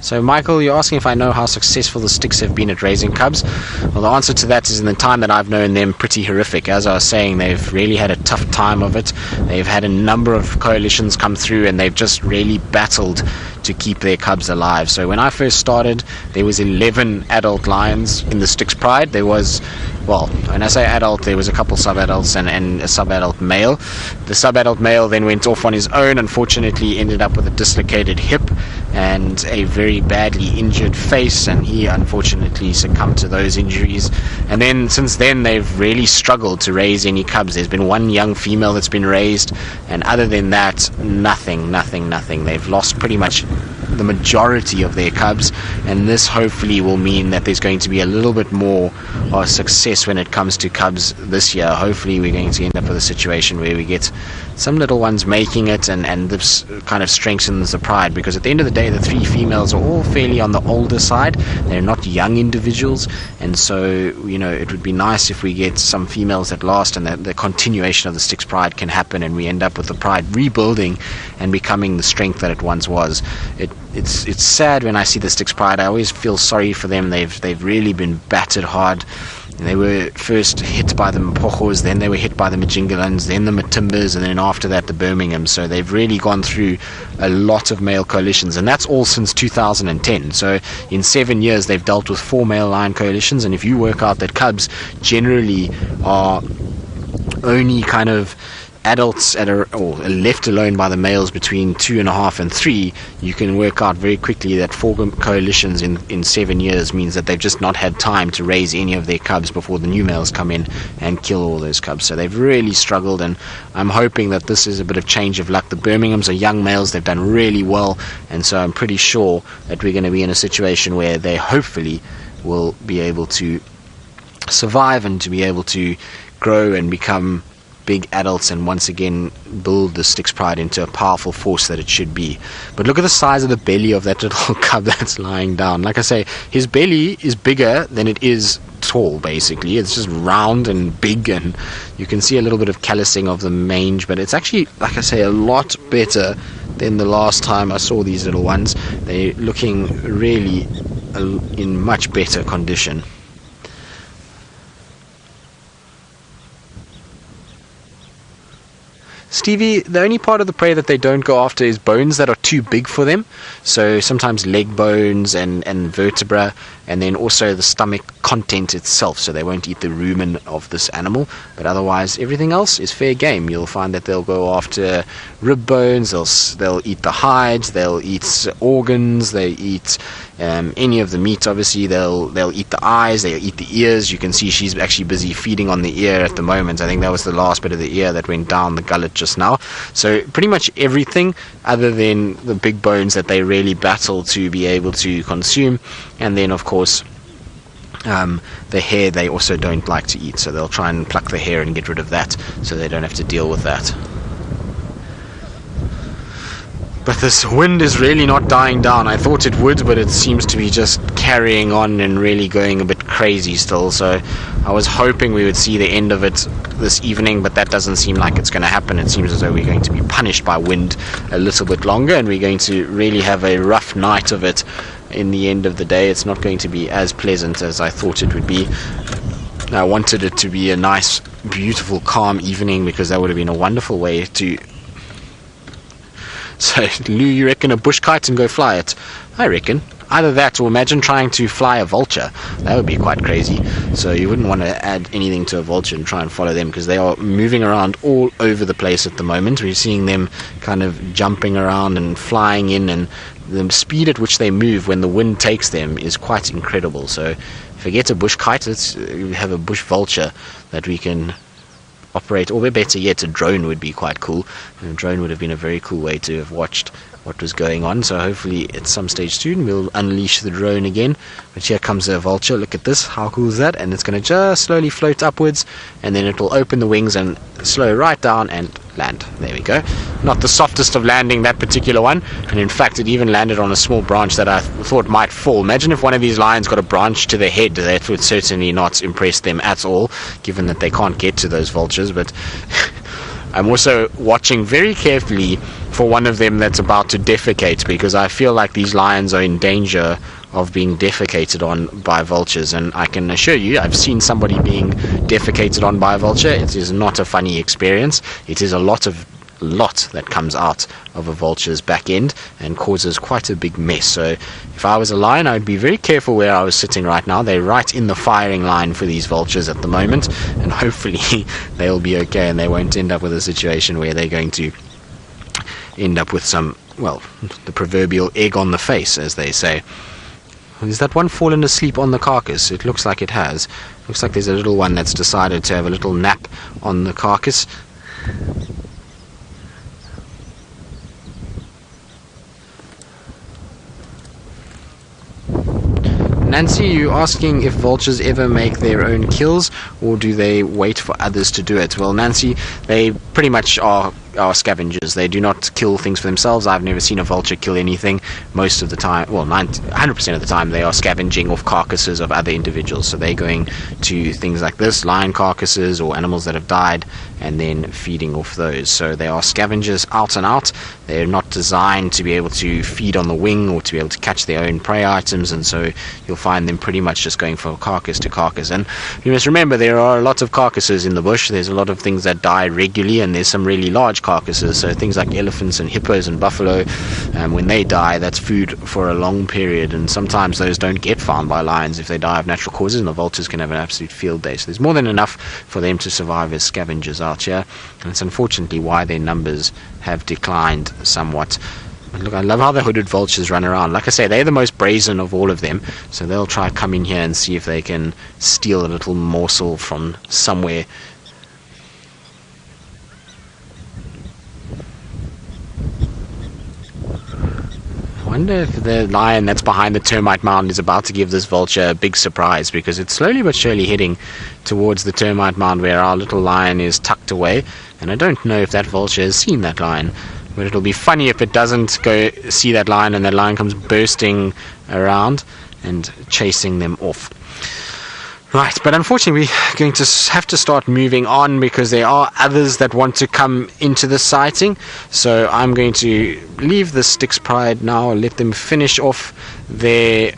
So Michael, you're asking if I know how successful the Styx have been at raising cubs. Well, the answer to that is, in the time that I've known them, pretty horrific. As I was saying, they've really had a tough time of it. They've had a number of coalitions come through, and they've just really battled to keep their cubs alive. So when I first started, there was 11 adult lions in the Styx Pride. There was, well, when I say adult, there was a couple sub-adults and a sub-adult male. The sub-adult male then went off on his own, unfortunately ended up with a dislocated hip and a very badly injured face, and he unfortunately succumbed to those injuries. And then since then they've really struggled to raise any cubs. There's been one young female that's been raised, and other than that, nothing. They've lost pretty much the majority of their cubs, and this hopefully will mean that there's going to be a little bit more success when it comes to cubs this year. Hopefully we're going to end up with a situation where we get some little ones making it, and this kind of strengthens the pride, because at the end of the day the 3 females are all fairly on the older side. They're not young individuals, and so, you know, it would be nice if we get some females that last, and that the continuation of the Styx Pride can happen, and we end up with the pride rebuilding and becoming the strength that it once was. It's sad when I see the Styx Pride. I always feel sorry for them. They've really been battered hard. They were first hit by the Mpochos, then they were hit by the Majingalans, then the Matimbas, and then after that the Birmingham. So they've really gone through a lot of male coalitions, and that's all since 2010. So in 7 years they've dealt with 4 male lion coalitions, and if you work out that cubs generally are only kind of adults or left alone by the males between 2.5 and 3, you can work out very quickly that 4 coalitions in 7 years means that they've just not had time to raise any of their cubs before the new males come in and kill all those cubs. So they've really struggled, and I'm hoping that this is a bit of change of luck. The Birminghams are young males, they've done really well, and so I'm pretty sure that we're going to be in a situation where they hopefully will be able to survive and to be able to grow and become big adults, and once again build the Styx Pride into a powerful force that it should be. But look at the size of the belly of that little cub that's lying down. Like I say, his belly is bigger than it is tall. Basically, it's just round and big, and you can see a little bit of callousing of the mange, but it's actually, like I say, a lot better than the last time I saw these little ones. They're looking really in much better condition. Stevie, the only part of the prey that they don't go after is bones that are too big for them. So sometimes leg bones and vertebra, and then also the stomach content itself. So they won't eat the rumen of this animal. But otherwise, everything else is fair game. You'll find that they'll go after rib bones, they'll eat the hides, they'll eat organs, they eat any of the meat. Obviously they'll eat the eyes, they'll eat the ears. You can see she's actually busy feeding on the ear at the moment. I think that was the last bit of the ear that went down the gullet just now. So pretty much everything other than the big bones that they really battle to be able to consume. And then of course the hair they also don't like to eat, so they'll try and pluck the hair and get rid of that so they don't have to deal with that. But this wind is really not dying down. I thought it would, but it seems to be just carrying on and really going a bit crazy still. So I was hoping we would see the end of it this evening, but that doesn't seem like it's going to happen. It seems as though we're going to be punished by wind a little bit longer, and we're going to really have a rough night of it in the end of the day. It's not going to be as pleasant as I thought it would be. I wanted it to be a nice, beautiful, calm evening, because that would have been a wonderful way to... So, Lou, you reckon a bush kite and go fly it? I reckon. Either that, or imagine trying to fly a vulture. That would be quite crazy. So you wouldn't want to add anything to a vulture and try and follow them, because they are moving around all over the place at the moment. We're seeing them kind of jumping around and flying in, and the speed at which they move when the wind takes them is quite incredible. So forget a bush kite, let's have a bush vulture that we can operate, or better yet, a drone would be quite cool. And a drone would have been a very cool way to have watched what was going on. So hopefully at some stage soon we'll unleash the drone again. But here comes a vulture. Look at this, how cool is that? And it's going to just slowly float upwards, and then it will open the wings and slow right down and land. There we go. Not the softest of landing, that particular one, and in fact it even landed on a small branch that I thought might fall. Imagine if one of these lions got a branch to the head. That would certainly not impress them at all, given that they can't get to those vultures. But I'm also watching very carefully for one of them that's about to defecate, because I feel like these lions are in danger of being defecated on by vultures. And I can assure you, I've seen somebody being defecated on by a vulture. It is not a funny experience. It is a lot that comes out of a vulture's back end and causes quite a big mess. So if I was a lion, I would be very careful where I was sitting right now. They're right in the firing line for these vultures at the moment, and hopefully they'll be okay and they won't end up with a situation where they're going to end up with some, well, the proverbial egg on the face, as they say. Is that one fallen asleep on the carcass? It looks like it has. Looks like there's a little one that's decided to have a little nap on the carcass. Nancy, you asking if vultures ever make their own kills, or do they wait for others to do it? Well, Nancy, they pretty much are scavengers. They do not kill things for themselves. I've never seen a vulture kill anything. Most of the time, well, 100% of the time, they are scavenging off carcasses of other individuals. So they're going to things like this, lion carcasses or animals that have died, and then feeding off those. So they are scavengers out and out. They're not designed to be able to feed on the wing or to be able to catch their own prey items, and so you'll find them pretty much just going from carcass to carcass. And you must remember, there are a lot of carcasses in the bush. There's a lot of things that die regularly, and there's some really large carcasses. So things like elephants and hippos and buffalo, when they die, that's food for a long period, and sometimes those don't get found by lions if they die of natural causes, and the vultures can have an absolute field day. So there's more than enough for them to survive as scavengers out here, and it's unfortunately why their numbers have declined somewhat. But look, I love how the hooded vultures run around. Like I say, they're the most brazen of all of them, so they'll try to come in here and see if they can steal a little morsel from somewhere. I wonder if the lion that's behind the termite mound is about to give this vulture a big surprise, because it's slowly but surely heading towards the termite mound where our little lion is tucked away, and I don't know if that vulture has seen that lion. But it'll be funny if it doesn't go see that lion and that lion comes bursting around and chasing them off. Right, but unfortunately we're going to have to start moving on, because there are others that want to come into the sighting. So I'm going to leave the Styx Pride now, let them finish off their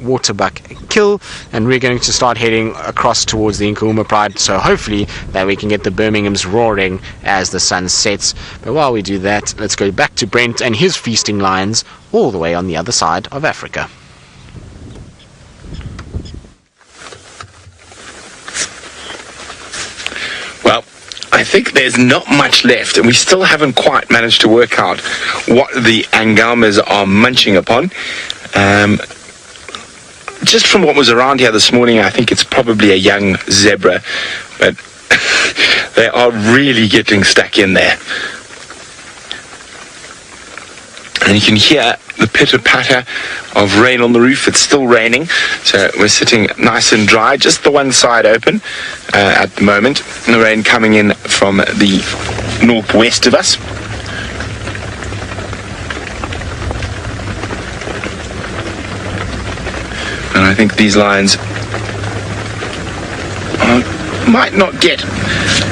waterbuck kill, and we're going to start heading across towards the Nkuma Pride, so hopefully that we can get the Birminghams roaring as the sun sets. But while we do that, let's go back to Brent and his feasting lions all the way on the other side of Africa. Well, I think there's not much left, and we still haven't quite managed to work out what the Angamas are munching upon. Just from what was around here this morning, I think it's probably a young zebra, but they are really getting stuck in there. And you can hear the pitter-patter of rain on the roof. It's still raining, so we're sitting nice and dry, just the one side open at the moment. The rain coming in from the northwest of us. And I think these lions might not get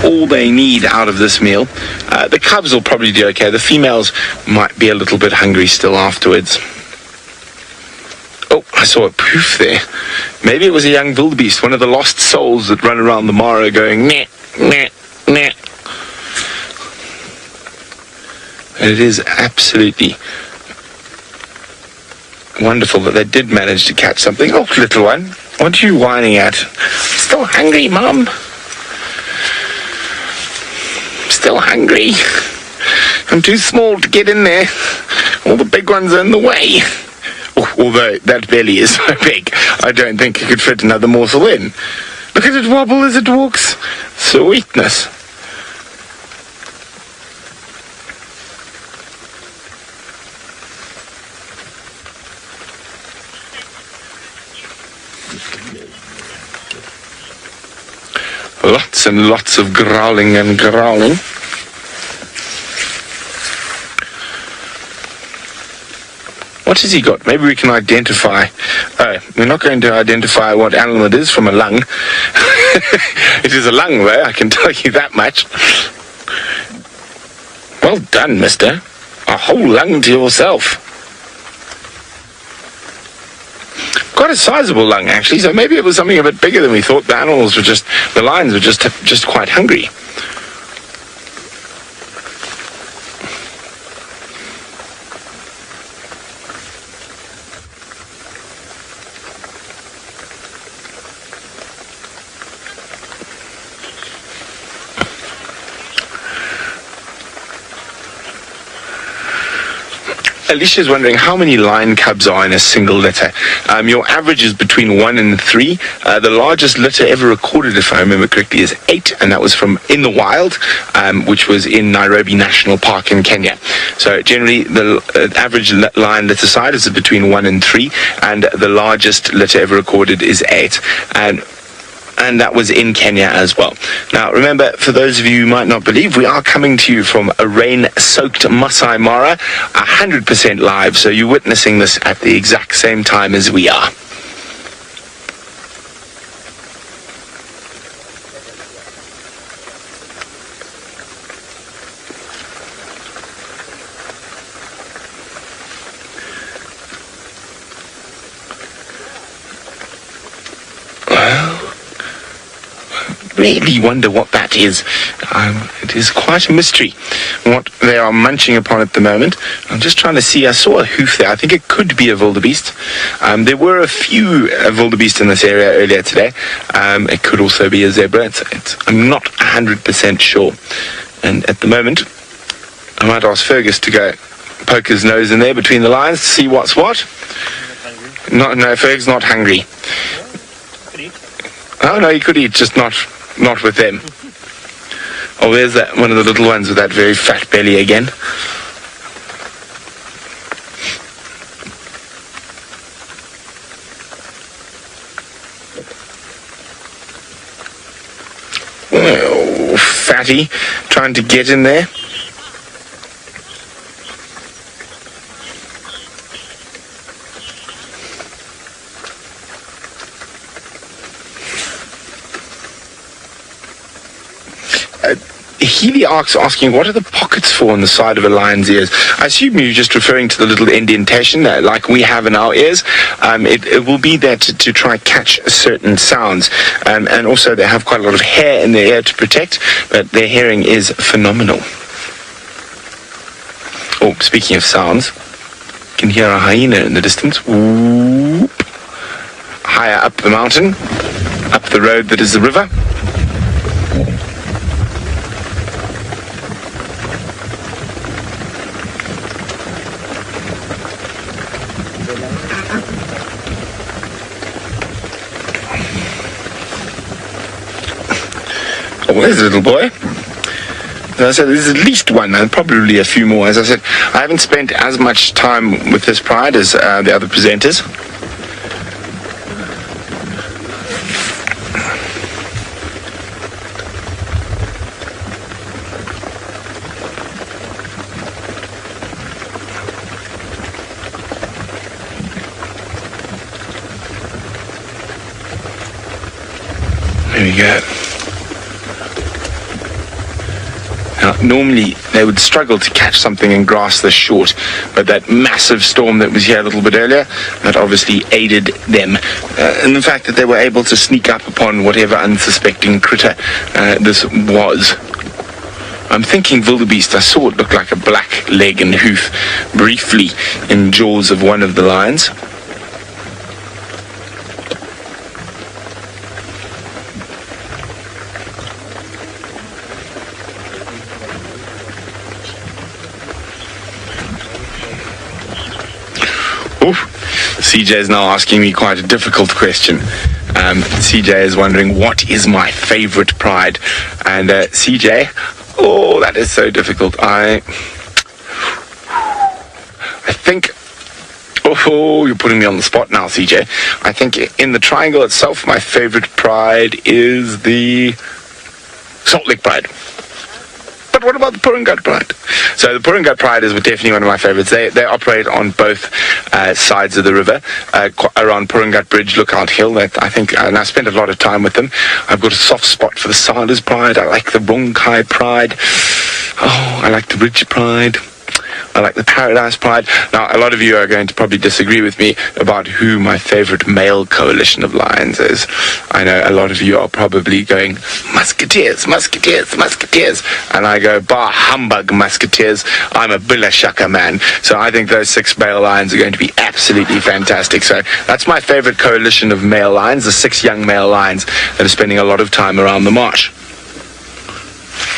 all they need out of this meal. The cubs will probably do okay. The females might be a little bit hungry still afterwards. Oh, I saw a poof there. Maybe it was a young wildebeest, one of the lost souls that run around the Mara going, meh, meh, meh. It is absolutely wonderful that they did manage to catch something. Oh, little one, what are you whining at? Still hungry, Mum? Still hungry? I'm too small to get in there. All the big ones are in the way. Oh, although that belly is so big, I don't think it could fit another morsel in. Look at it wobble as it walks. Sweetness. Lots and lots of growling and growling. What has he got? Maybe we can identify. Oh, we're not going to identify what animal it is from a lung. It is a lung, though, I can tell you that much. Well done, mister. A whole lung to yourself. Quite a sizable lung, actually, so maybe it was something a bit bigger than we thought. The lions were just quite hungry. Alicia's wondering how many lion cubs are in a single litter. Your average is between 1 and 3. The largest litter ever recorded, if I remember correctly, is 8, and that was from in the wild, which was in Nairobi National Park in Kenya. So generally, the average lion litter size is between 1 and 3, and the largest litter ever recorded is 8. And that was in Kenya as well. Now, remember, for those of you who might not believe, we are coming to you from a rain-soaked Masai Mara, 100% live, so you're witnessing this at the exact same time as we are. Really wonder what that is. It is quite a mystery what they are munching upon at the moment. I'm just trying to see. I saw a hoof there. I think it could be a wildebeest. There were a few wildebeest in this area earlier today. It could also be a zebra. I'm not 100% sure. And at the moment, I might ask Fergus to go poke his nose in there between the lines to see what's what. No, Fergus not hungry. Oh no, he could eat, just not with them. Oh, there's that one of the little ones with that very fat belly again. Oh, fatty, trying to get in there. Healy asking, what are the pockets for on the side of a lion's ears? I assume you're just referring to the little indentation like we have in our ears. It will be there to try catch certain sounds. And also they have quite a lot of hair in their ear to protect, but their hearing is phenomenal. Oh, speaking of sounds, you can hear a hyena in the distance. Whoop. Higher up the mountain, up the road that is the river. Oh, there's a little boy. As I said, there's at least one, and probably a few more. As I said, I haven't spent as much time with this pride as the other presenters. There we go. Now, normally they would struggle to catch something in grass this short, but that massive storm that was here a little bit earlier, that obviously aided them. And the fact that they were able to sneak up upon whatever unsuspecting critter this was. I'm thinking wildebeest. I saw it look like a black leg and hoof briefly in jaws of one of the lions. CJ is now asking me quite a difficult question. CJ is wondering, what is my favorite pride? And CJ, oh, that is so difficult. I think, oh, you're putting me on the spot now, CJ. I think in the triangle itself, my favorite pride is the Salt Lake Pride. But what about the Purungat Pride? So the Purungat Pride is definitely one of my favorites. They operate on both sides of the river, around Purungat Bridge, Lookout Hill. I think, and I spent a lot of time with them. I've got a soft spot for the Salas Pride. I like the Ronkai Pride. Oh, I like the Ridge Pride. I like the Paradise Pride. Now, a lot of you are going to probably disagree with me about who my favorite male coalition of lions is. I know a lot of you are probably going, Musketeers, Musketeers, Musketeers. And I go, bah, humbug, Musketeers. I'm a Billashaka man. So I think those 6 male lions are going to be absolutely fantastic. So that's my favorite coalition of male lions, the 6 young male lions that are spending a lot of time around the marsh.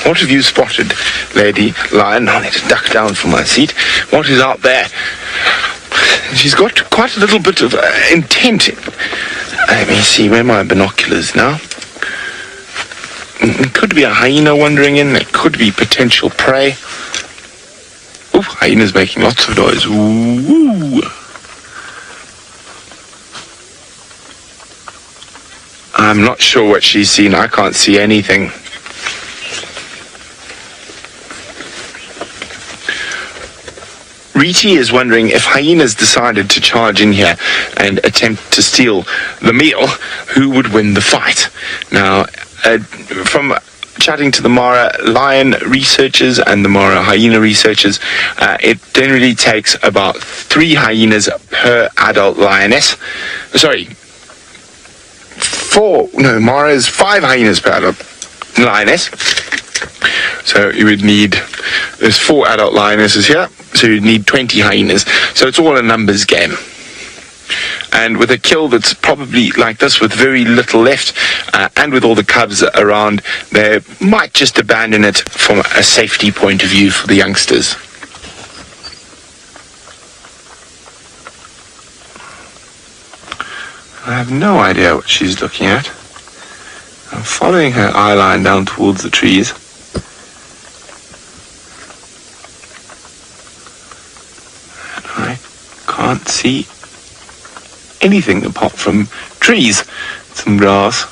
What have you spotted, Lady Lion? I need to duck down from my seat. What is out there? She's got quite a little bit of intent. Let me see, where are my binoculars now? It could be a hyena wandering in. It could be potential prey. Ooh, hyena's making lots of noise. Ooh. I'm not sure what she's seen. I can't see anything. Riti is wondering if hyenas decided to charge in here and attempt to steal the meal, who would win the fight? Now, from chatting to the Mara lion researchers and the Mara hyena researchers, it generally takes about 3 hyenas per adult lioness. Sorry, 4, no, Mara is 5 hyenas per adult lioness. So you would need, there's 4 adult lionesses here, so you'd need 20 hyenas. So it's all a numbers game. And with a kill that's probably like this, with very little left, and with all the cubs around, they might just abandon it from a safety point of view for the youngsters. I have no idea what she's looking at. I'm following her eye line down towards the trees. And I can't see anything apart from trees, some grass.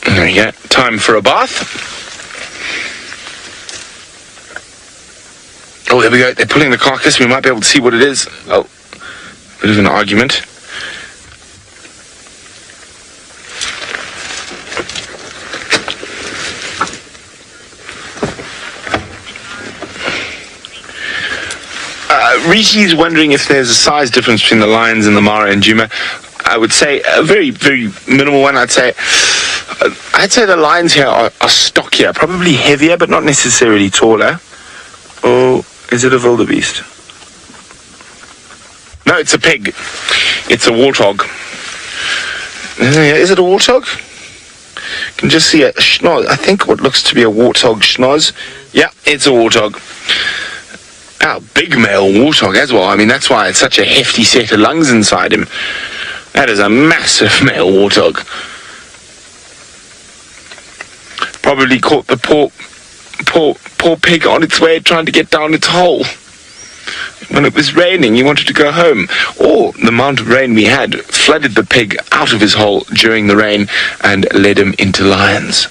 There we go. Time for a bath. Oh, there we go. They're pulling the carcass. We might be able to see what it is. Oh, bit of an argument. Riti's wondering if there's a size difference between the lions and the Mara and Juma. I would say a very, very minimal one. I'd say the lions here are stockier, probably heavier, but not necessarily taller. Oh, is it a wildebeest? No, it's a pig. It's a warthog. Is it a warthog? You can just see a schnoz. I think what looks to be a warthog schnoz. Yeah, it's a warthog. Oh, big male warthog as well. I mean, that's why it's such a hefty set of lungs inside him. That is a massive male warthog. Probably caught the poor pig on its way trying to get down its hole. When it was raining, he wanted to go home. Or the amount of rain we had flooded the pig out of his hole during the rain and led him into lions.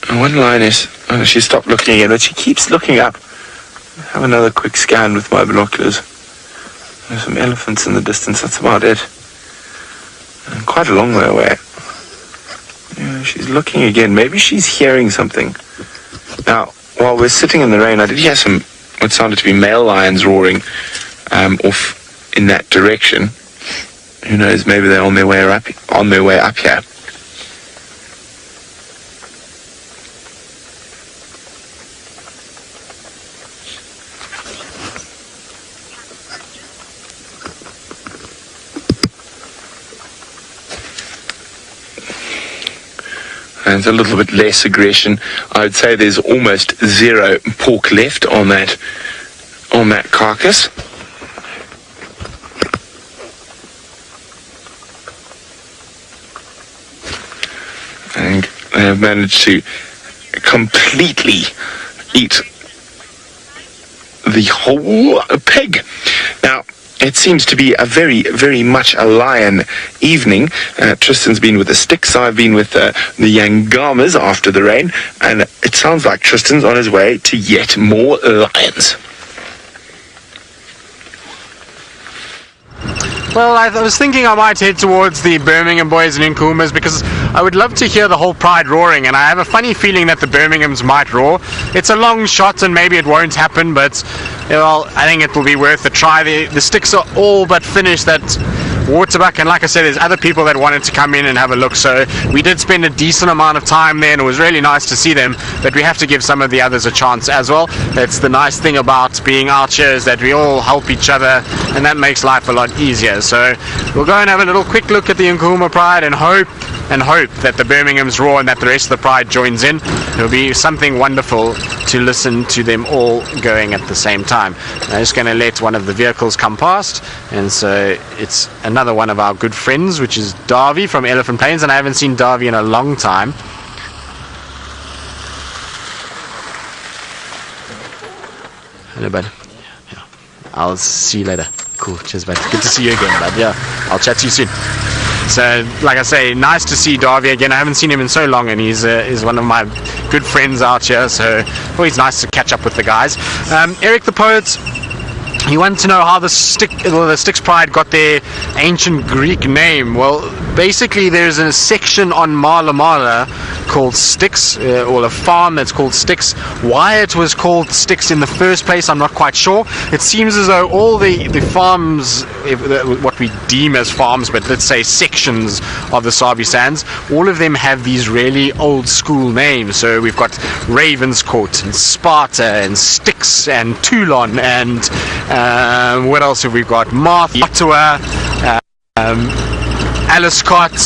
One lioness, she stopped looking again, but she keeps looking up. Have another quick scan with my binoculars. There's some elephants in the distance, that's about it. And quite a long way away. Yeah, she's looking again. Maybe she's hearing something. Now, while we're sitting in the rain, I did hear some, what sounded to be male lions roaring off in that direction. Who knows, maybe they're on their way up here. And it's a little bit less aggression. I would say there's almost 0 pork left on that carcass. And they have managed to completely eat the whole pig. Now, it seems to be a very, very much a lion evening. Tristan's been with the Styx. I've been with the Angamas after the rain. And it sounds like Tristan's on his way to yet more lions. Well, I was thinking I might head towards the Birmingham boys and Nkumas because I would love to hear the whole pride roaring, and I have a funny feeling that the Birminghams might roar. It's a long shot and maybe it won't happen, but well, I think it will be worth a try. The Styx are all but finished that waterbuck, and like I said, there's other people that wanted to come in and have a look, so we did spend a decent amount of time there and it was really nice to see them, but we have to give some of the others a chance as well. That's the nice thing about being out here, is that we all help each other and that makes life a lot easier. So we'll go and have a little quick look at the Nkuhuma Pride and hope that the Birminghams roar and that the rest of the Pride joins in. It'll be something wonderful to listen to them all going at the same time. I'm just going to let one of the vehicles come past, and so it's another one of our good friends, which is Davy from Elephant Plains, and I haven't seen Davy in a long time. Hello, bud. Yeah. I'll see you later. Cool, cheers, bud. Good to see you again, bud. Yeah, I'll chat to you soon. So, like I say, nice to see Davy again. I haven't seen him in so long, and he's one of my good friends out here, so always nice to catch up with the guys. Eric the Poet, he wanted to know how the Styx Pride got their ancient Greek name. Well, basically there's a section on Mala Mala called Styx, or a farm that's called Styx. Why it was called Styx in the first place, I'm not quite sure. It seems as though all the farms, what we deem as farms, but let's say sections of the Sabi Sands, all of them have these really old school names. So we've got Ravenscourt and Sparta and Styx and Toulon and what else have we got? Ottawa, Alascott,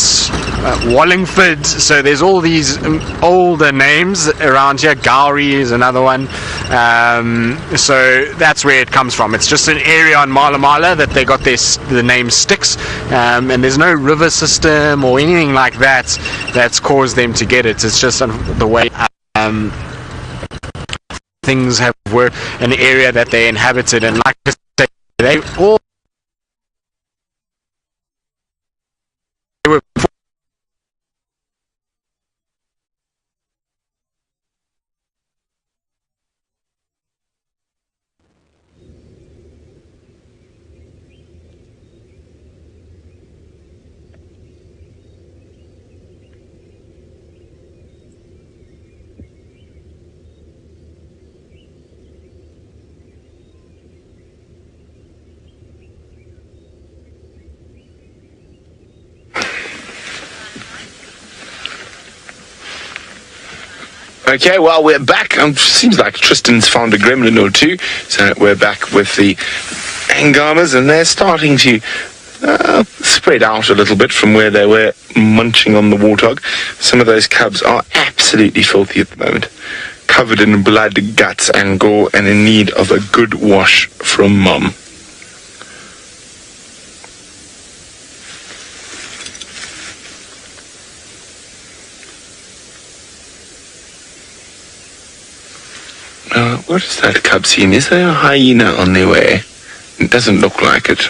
Wallingford. So there's all these older names around here. Gowrie is another one. So that's where it comes from. It's just an area on Mala Mala that they got the name Styx, and there's no river system or anything like that that's caused them to get it. It's just the way things have worked, an area that they inhabited, and like I say, they all were Okay, well, we're back. Seems like Tristan's found a gremlin or two. So we're back with the Angamas, and they're starting to spread out a little bit from where they were munching on the warthog. Some of those cubs are absolutely filthy at the moment, covered in blood, guts, and gore, and in need of a good wash from Mum. What is that cub scene? Is there a hyena on their way? It doesn't look like it.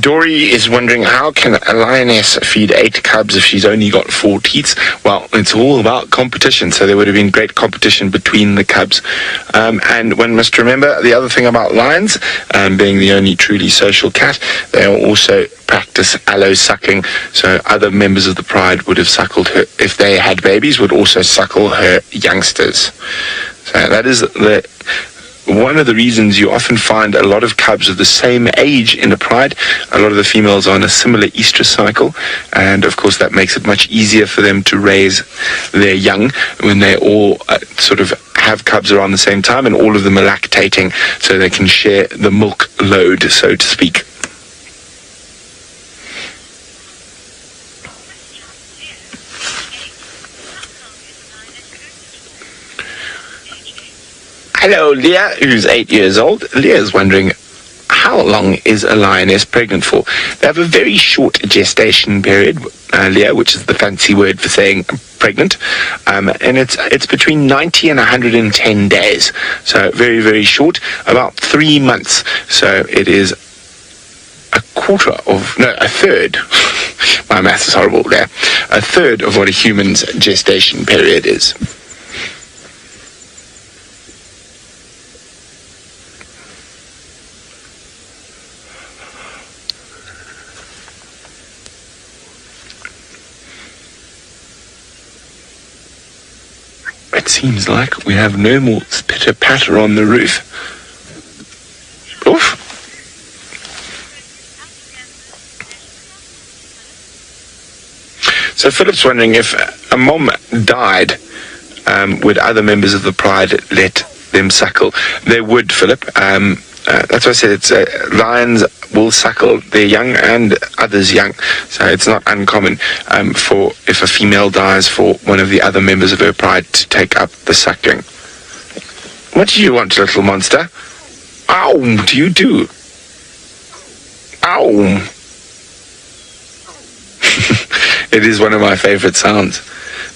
Dory is wondering, how can a lioness feed 8 cubs if she's only got 4 teats? Well, it's all about competition, so there would have been great competition between the cubs. And one must remember the other thing about lions, being the only truly social cat, they also practice allo sucking, so other members of the pride would have suckled her, if they had babies, would also suckle her youngsters. So that is one of the reasons you often find a lot of cubs of the same age in the pride. A lot of the females are on a similar estrus cycle, and of course that makes it much easier for them to raise their young when they all sort of have cubs around the same time, and all of them are lactating, so they can share the milk load, so to speak. Hello, Leah, who's 8 years old. Leah's wondering, how long is a lioness pregnant for? They have a very short gestation period, Leah, which is the fancy word for saying pregnant, and it's between 90 and 110 days, so very, very short, about 3 months. So it is a third. My maths is horrible there. A third of what a human's gestation period is. It seems like we have no more pitter-patter on the roof. Oof. So Philip's wondering if a mom died, would other members of the pride let them suckle? They would, Philip. That's why I said it's lions will suckle their young and others young, so it's not uncommon for if a female dies for one of the other members of her pride to take up the suckling. What do you want, little monster? Ow! Do you do? Ow! It is one of my favourite sounds.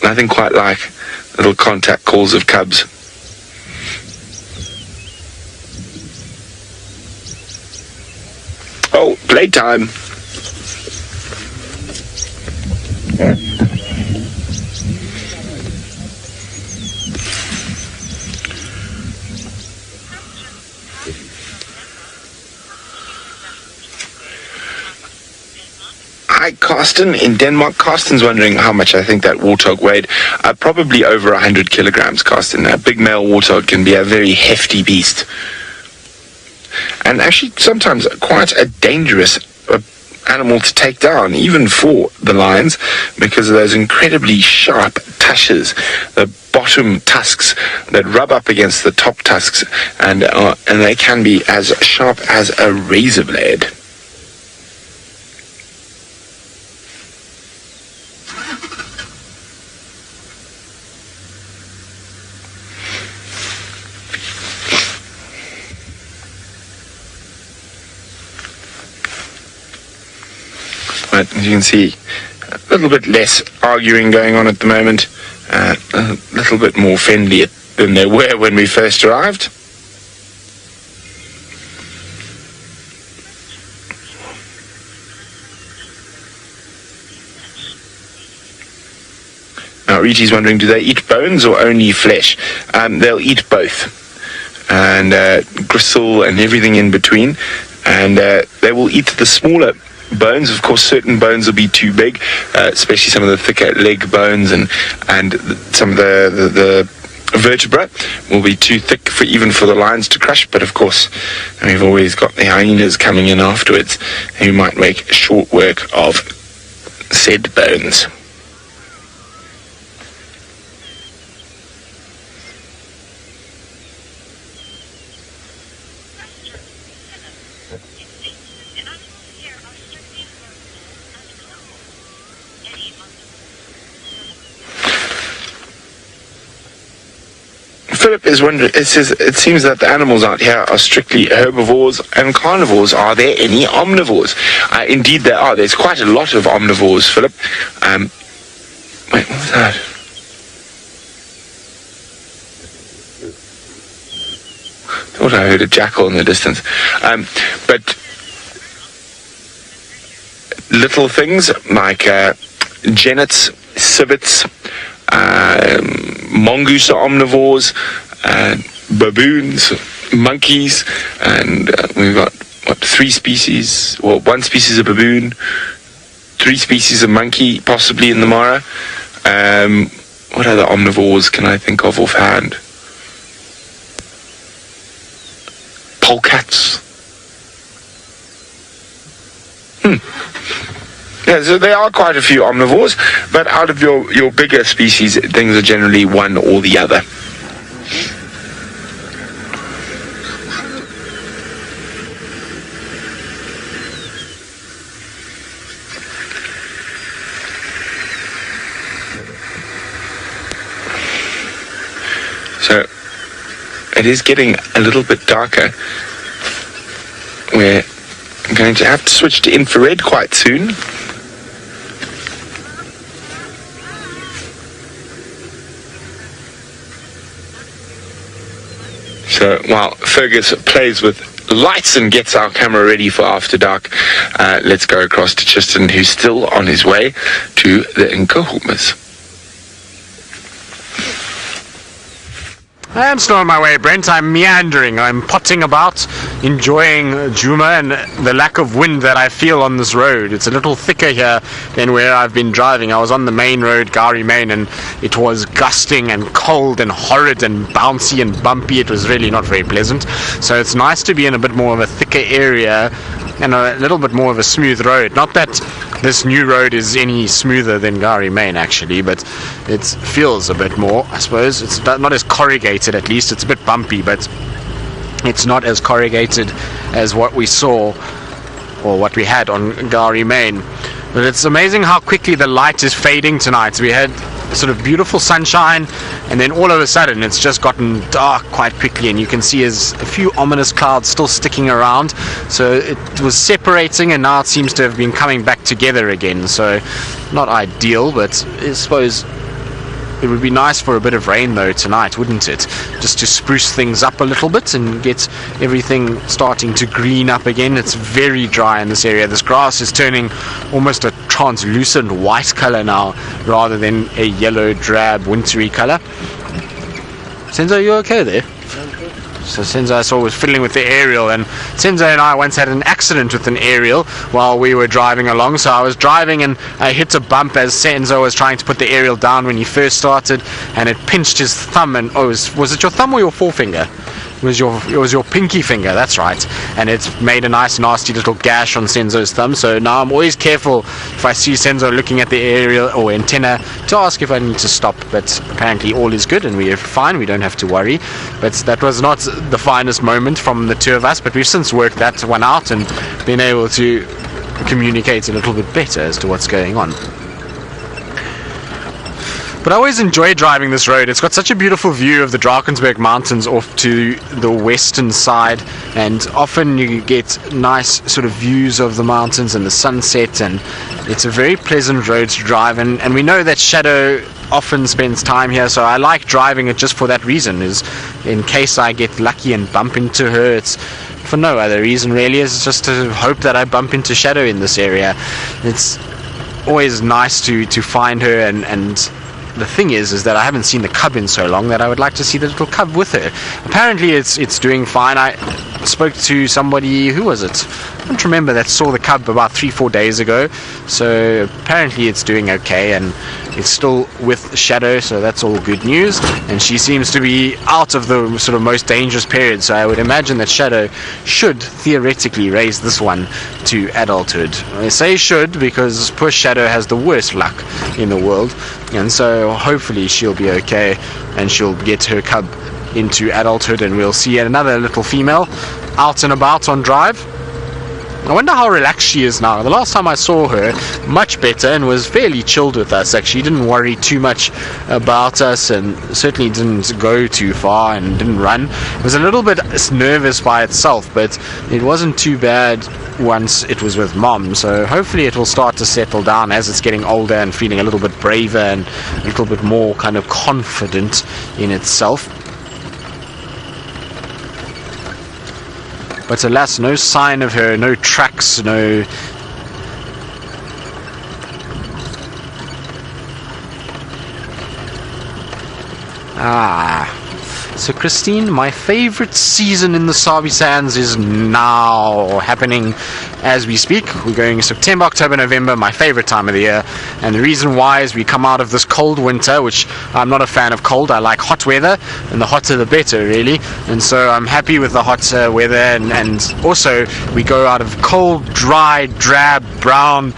Nothing quite like little contact calls of cubs. Oh, playtime. Hi, Carsten in Denmark. Carsten's wondering how much I think that warthog weighed. Probably over 100 kilograms, Carsten. A big male warthog can be a very hefty beast. And actually sometimes quite a dangerous animal to take down, even for the lions, because of those incredibly sharp tushes, the bottom tusks that rub up against the top tusks, and they can be as sharp as a razor blade. But as you can see, a little bit less arguing going on at the moment, a little bit more friendly than they were when we first arrived. Now Reggie's wondering, do they eat bones or only flesh? They'll eat both, and gristle and everything in between, and they will eat the smaller bones. Of course, certain bones will be too big, especially some of the thicker leg bones, and some of the vertebra will be too thick even for the lions to crush. But of course, we've always got the hyenas coming in afterwards, who might make short work of said bones. Philip is wondering, it says, it seems that the animals out here are strictly herbivores and carnivores. Are there any omnivores? Indeed there are. There's quite a lot of omnivores, Philip. Wait, what was that? Thought I heard a jackal in the distance. But little things like genets, civets, mongoose are omnivores, baboons, monkeys, and we've got, what, 3 species, well, 1 species of baboon, 3 species of monkey, possibly in the Mara. What other omnivores can I think of offhand? Polecats. Yeah, so there are quite a few omnivores, but out of your bigger species, things are generally one or the other. So it is getting a little bit darker. we're going to have to switch to infrared quite soon. So while Fergus plays with lights and gets our camera ready for after dark, let's go across to Tristan, who's still on his way to the Nkuhumas. I am still on my way, Brent. I'm meandering. I'm potting about, enjoying Juma and the lack of wind that I feel on this road. It's a little thicker here than where I've been driving. I was on the main road, Gari Main, and it was gusting and cold and horrid and bouncy and bumpy. It was really not very pleasant. So it's nice to be in a bit more of a thicker area and a little bit more of a smooth road. Not that this new road is any smoother than Gari Main actually, but it feels a bit more, I suppose. It's not as corrugated, at least. It's a bit bumpy, but it's not as corrugated as what we saw or what we had on Gari Main. But it's amazing how quickly the light is fading tonight. We had sort of beautiful sunshine, and then all of a sudden it's just gotten dark quite quickly, and you can see there's a few ominous clouds still sticking around. So it was separating, and now it seems to have been coming back together again. So not ideal, but I suppose it would be nice for a bit of rain though tonight, wouldn't it? Just to spruce things up a little bit and get everything starting to green up again. It's very dry in this area. This grass is turning almost a translucent white color now, rather than a yellow, drab, wintry color. Senzo, are you okay there? So Senzo, I saw, was fiddling with the aerial, and Senzo and I once had an accident with an aerial while we were driving along. So I was driving and I hit a bump as Senzo was trying to put the aerial down when he first started, and it pinched his thumb. And was it your thumb or your forefinger? It was your pinky finger, that's right, and it's made a nice nasty little gash on Senzo's thumb. So now I'm always careful if I see Senzo looking at the aerial or antenna to ask if I need to stop, but apparently all is good and we are fine, we don't have to worry. But that was not the finest moment from the two of us, but we've since worked that one out and been able to communicate a little bit better as to what's going on. But I always enjoy driving this road. It's got such a beautiful view of the Drakensberg Mountains off to the western side, and often you get nice sort of views of the mountains and the sunset, and it's a very pleasant road to drive. And we know that Shadow often spends time here, so I like driving it just for that reason, is in case I get lucky and bump into her. It's for no other reason really, it's just to hope that I bump into Shadow in this area. It's always nice to find her, and the thing is that I haven't seen the cub in so long that I would like to see the little cub with her. Apparently it's doing fine. I spoke to somebody, who was it? I don't remember, that saw the cub about 3-4 days ago. So apparently it's doing okay, and it's still with Shadow, so that's all good news. And she seems to be out of the sort of most dangerous period, so I would imagine that Shadow should theoretically raise this one to adulthood. I say should because poor Shadow has the worst luck in the world, and so hopefully she'll be okay and she'll get her cub into adulthood, and we'll see another little female out and about on drive. I wonder how relaxed she is now. The last time I saw her, much better, and was fairly chilled with us actually. Didn't worry too much about us, and certainly didn't go too far and didn't run. It was a little bit nervous by itself, but it wasn't too bad once it was with Mom. So hopefully it will start to settle down as it's getting older and feeling a little bit braver and a little bit more kind of confident in itself. But alas, no sign of her, no tracks, no... So Christine, my favorite season in the Sabi Sands is now happening as we speak. We're going September, October, November, my favorite time of the year. And the reason why is we come out of this cold winter, which I'm not a fan of cold. I like hot weather, and the hotter the better, really. And so I'm happy with the hot weather, and also we go out of cold, dry, drab, brown,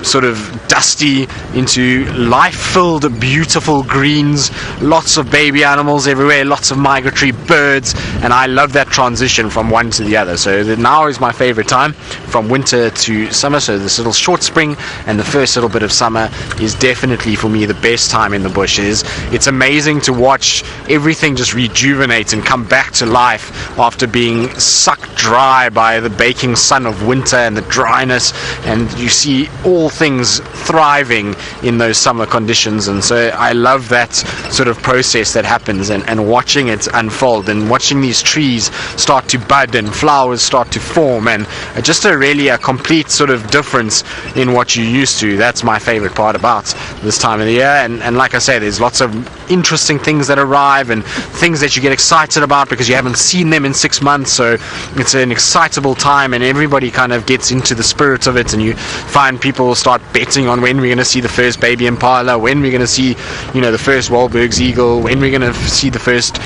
sort of dusty into life-filled, beautiful greens, lots of baby animals everywhere, lots of migratory birds, and I love that transition from one to the other. So now is my favorite time, from winter to summer. So this little short spring and the first little bit of summer is definitely for me the best time in the bush. It's amazing to watch everything just rejuvenate and come back to life after being sucked dry by the baking sun of winter and the dryness, and you see all things thriving in those summer conditions. And so I love that sort of process that happens, and watching it unfold, and watching these trees start to bud and flowers start to form, and just a complete sort of difference in what you're used to. That's my favorite part about this time of the year. And like I say, there's lots of interesting things that arrive and things that you get excited about because you haven't seen them in 6 months. So it's an excitable time, and everybody kind of gets into the spirit of it, and you find people start betting on when we're going to see the first baby impala, when we're going to see, the first Wahlberg's eagle, when we're going to see the first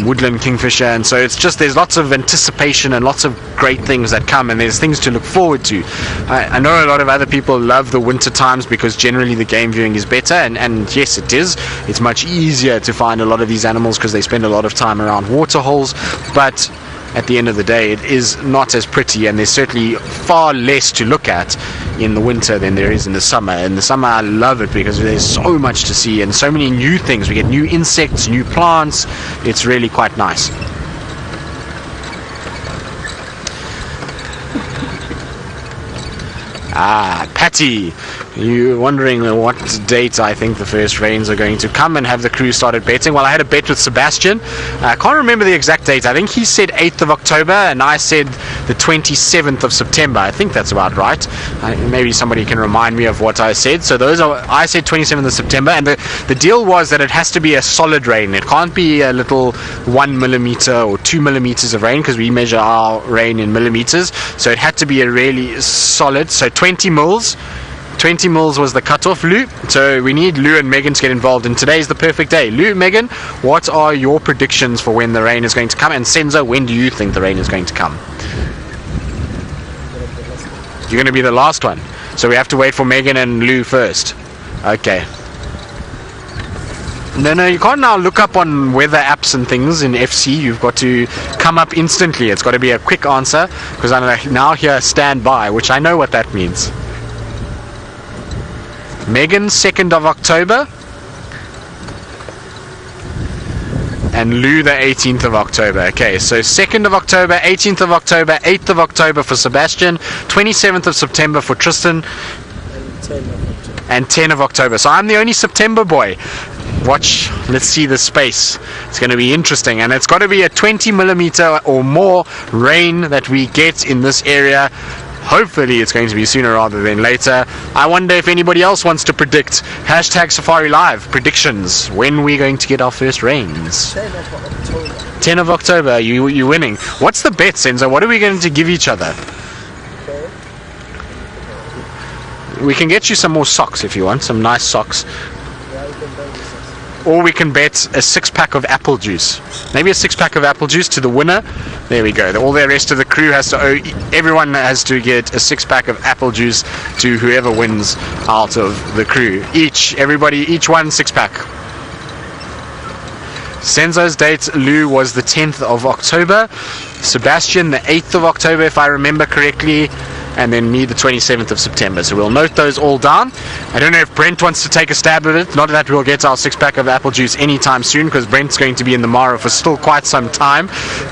woodland kingfisher. And so it's just, there's lots of anticipation and lots of great things that come, and there's things to look forward to. I know a lot of other people love the winter times because generally the game viewing is better, and yes, it is. It's much easier to find a lot of these animals because they spend a lot of time around water holes, but at the end of the day it is not as pretty, and there's certainly far less to look at in the winter than there is in the summer. In the summer I love it because there's so much to see and so many new things. We get new insects, new plants. It's really quite nice. Patty, you're wondering what date I think the first rains are going to come, and have the crew started betting? Well, I had a bet with Sebastian. I can't remember the exact date. I think he said 8th of October and I said the 27th of September. I think that's about right. Maybe somebody can remind me of what I said. So I said 27th of September, and the deal was that it has to be a solid rain. It can't be a little 1 millimeter or 2 millimeters of rain, because we measure our rain in millimeters. So it had to be a really solid, so 20 mils. 20 mils was the cutoff, Lou. So we need Lou and Megan to get involved, and today's the perfect day. Lou, Megan, what are your predictions for when the rain is going to come? And Senzo, when do you think the rain is going to come? You're going to be the last one. So we have to wait for Megan and Lou first. Okay. No, you can't now look up on weather apps and things in FC. You've got to come up instantly. It's got to be a quick answer, because I'm now here standby, which I know what that means. Megan, 2nd of October. And Lou, the 18th of October. Okay, so 2nd of October, 18th of October, 8th of October for Sebastian, 27th of September for Tristan, and 10 of October. So I'm the only September boy. Watch, let's see the space. It's going to be interesting, and it's got to be a 20 millimeter or more rain that we get in this area. Hopefully it's going to be sooner rather than later. I wonder if anybody else wants to predict. Hashtag Safari Live predictions. When we're going to get our first rains. 10 of October. 10 of October. You winning. What's the bet, Senzo? What are we going to give each other? Okay. We can get you some more socks if you want. Some nice socks. Yeah, we can buy this. Or we can bet a 6-pack of apple juice. Maybe a 6-pack of apple juice to the winner. There we go. All the rest of the crew has to everyone has to get a 6-pack of apple juice to whoever wins out of the crew. Each one 6-pack. Senzo's date, Lou, was the 10th of October. Sebastian, the 8th of October, if I remember correctly. And then me, the 27th of September. So we'll note those all down. I don't know if Brent wants to take a stab at it. Not that we'll get our 6-pack of apple juice anytime soon, because Brent's going to be in the Mara for still quite some time.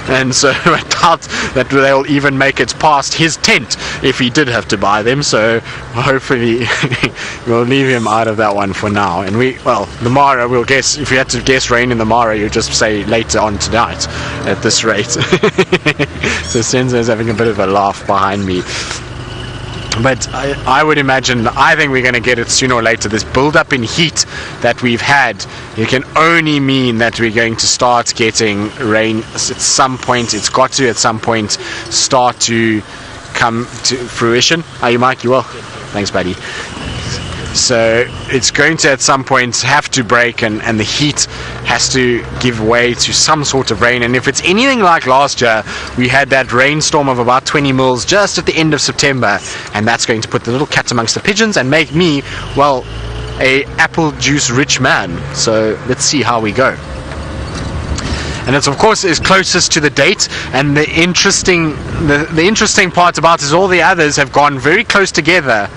And so I doubt that they'll even make it past his tent if he did have to buy them. So hopefully we'll leave him out of that one for now. And the Mara, we'll guess, if you had to guess rain in the Mara, you just say later on tonight at this rate. So Senzo's having a bit of a laugh behind me. But I would imagine, I think we're going to get it sooner or later. This build-up in heat that we've had, it can only mean that we're going to start getting rain at some point. It's got to, at some point, start to come to fruition. Are you, Mike? You will? Thanks, buddy. So it's going to at some point have to break, and the heat has to give way to some sort of rain. And if it's anything like last year, we had that rainstorm of about 20 mils just at the end of September, and that's going to put the little cat amongst the pigeons and make me, well, a apple juice rich man. So let's see how we go. And it's of course is closest to the date, and the interesting part about it is all the others have gone very close together.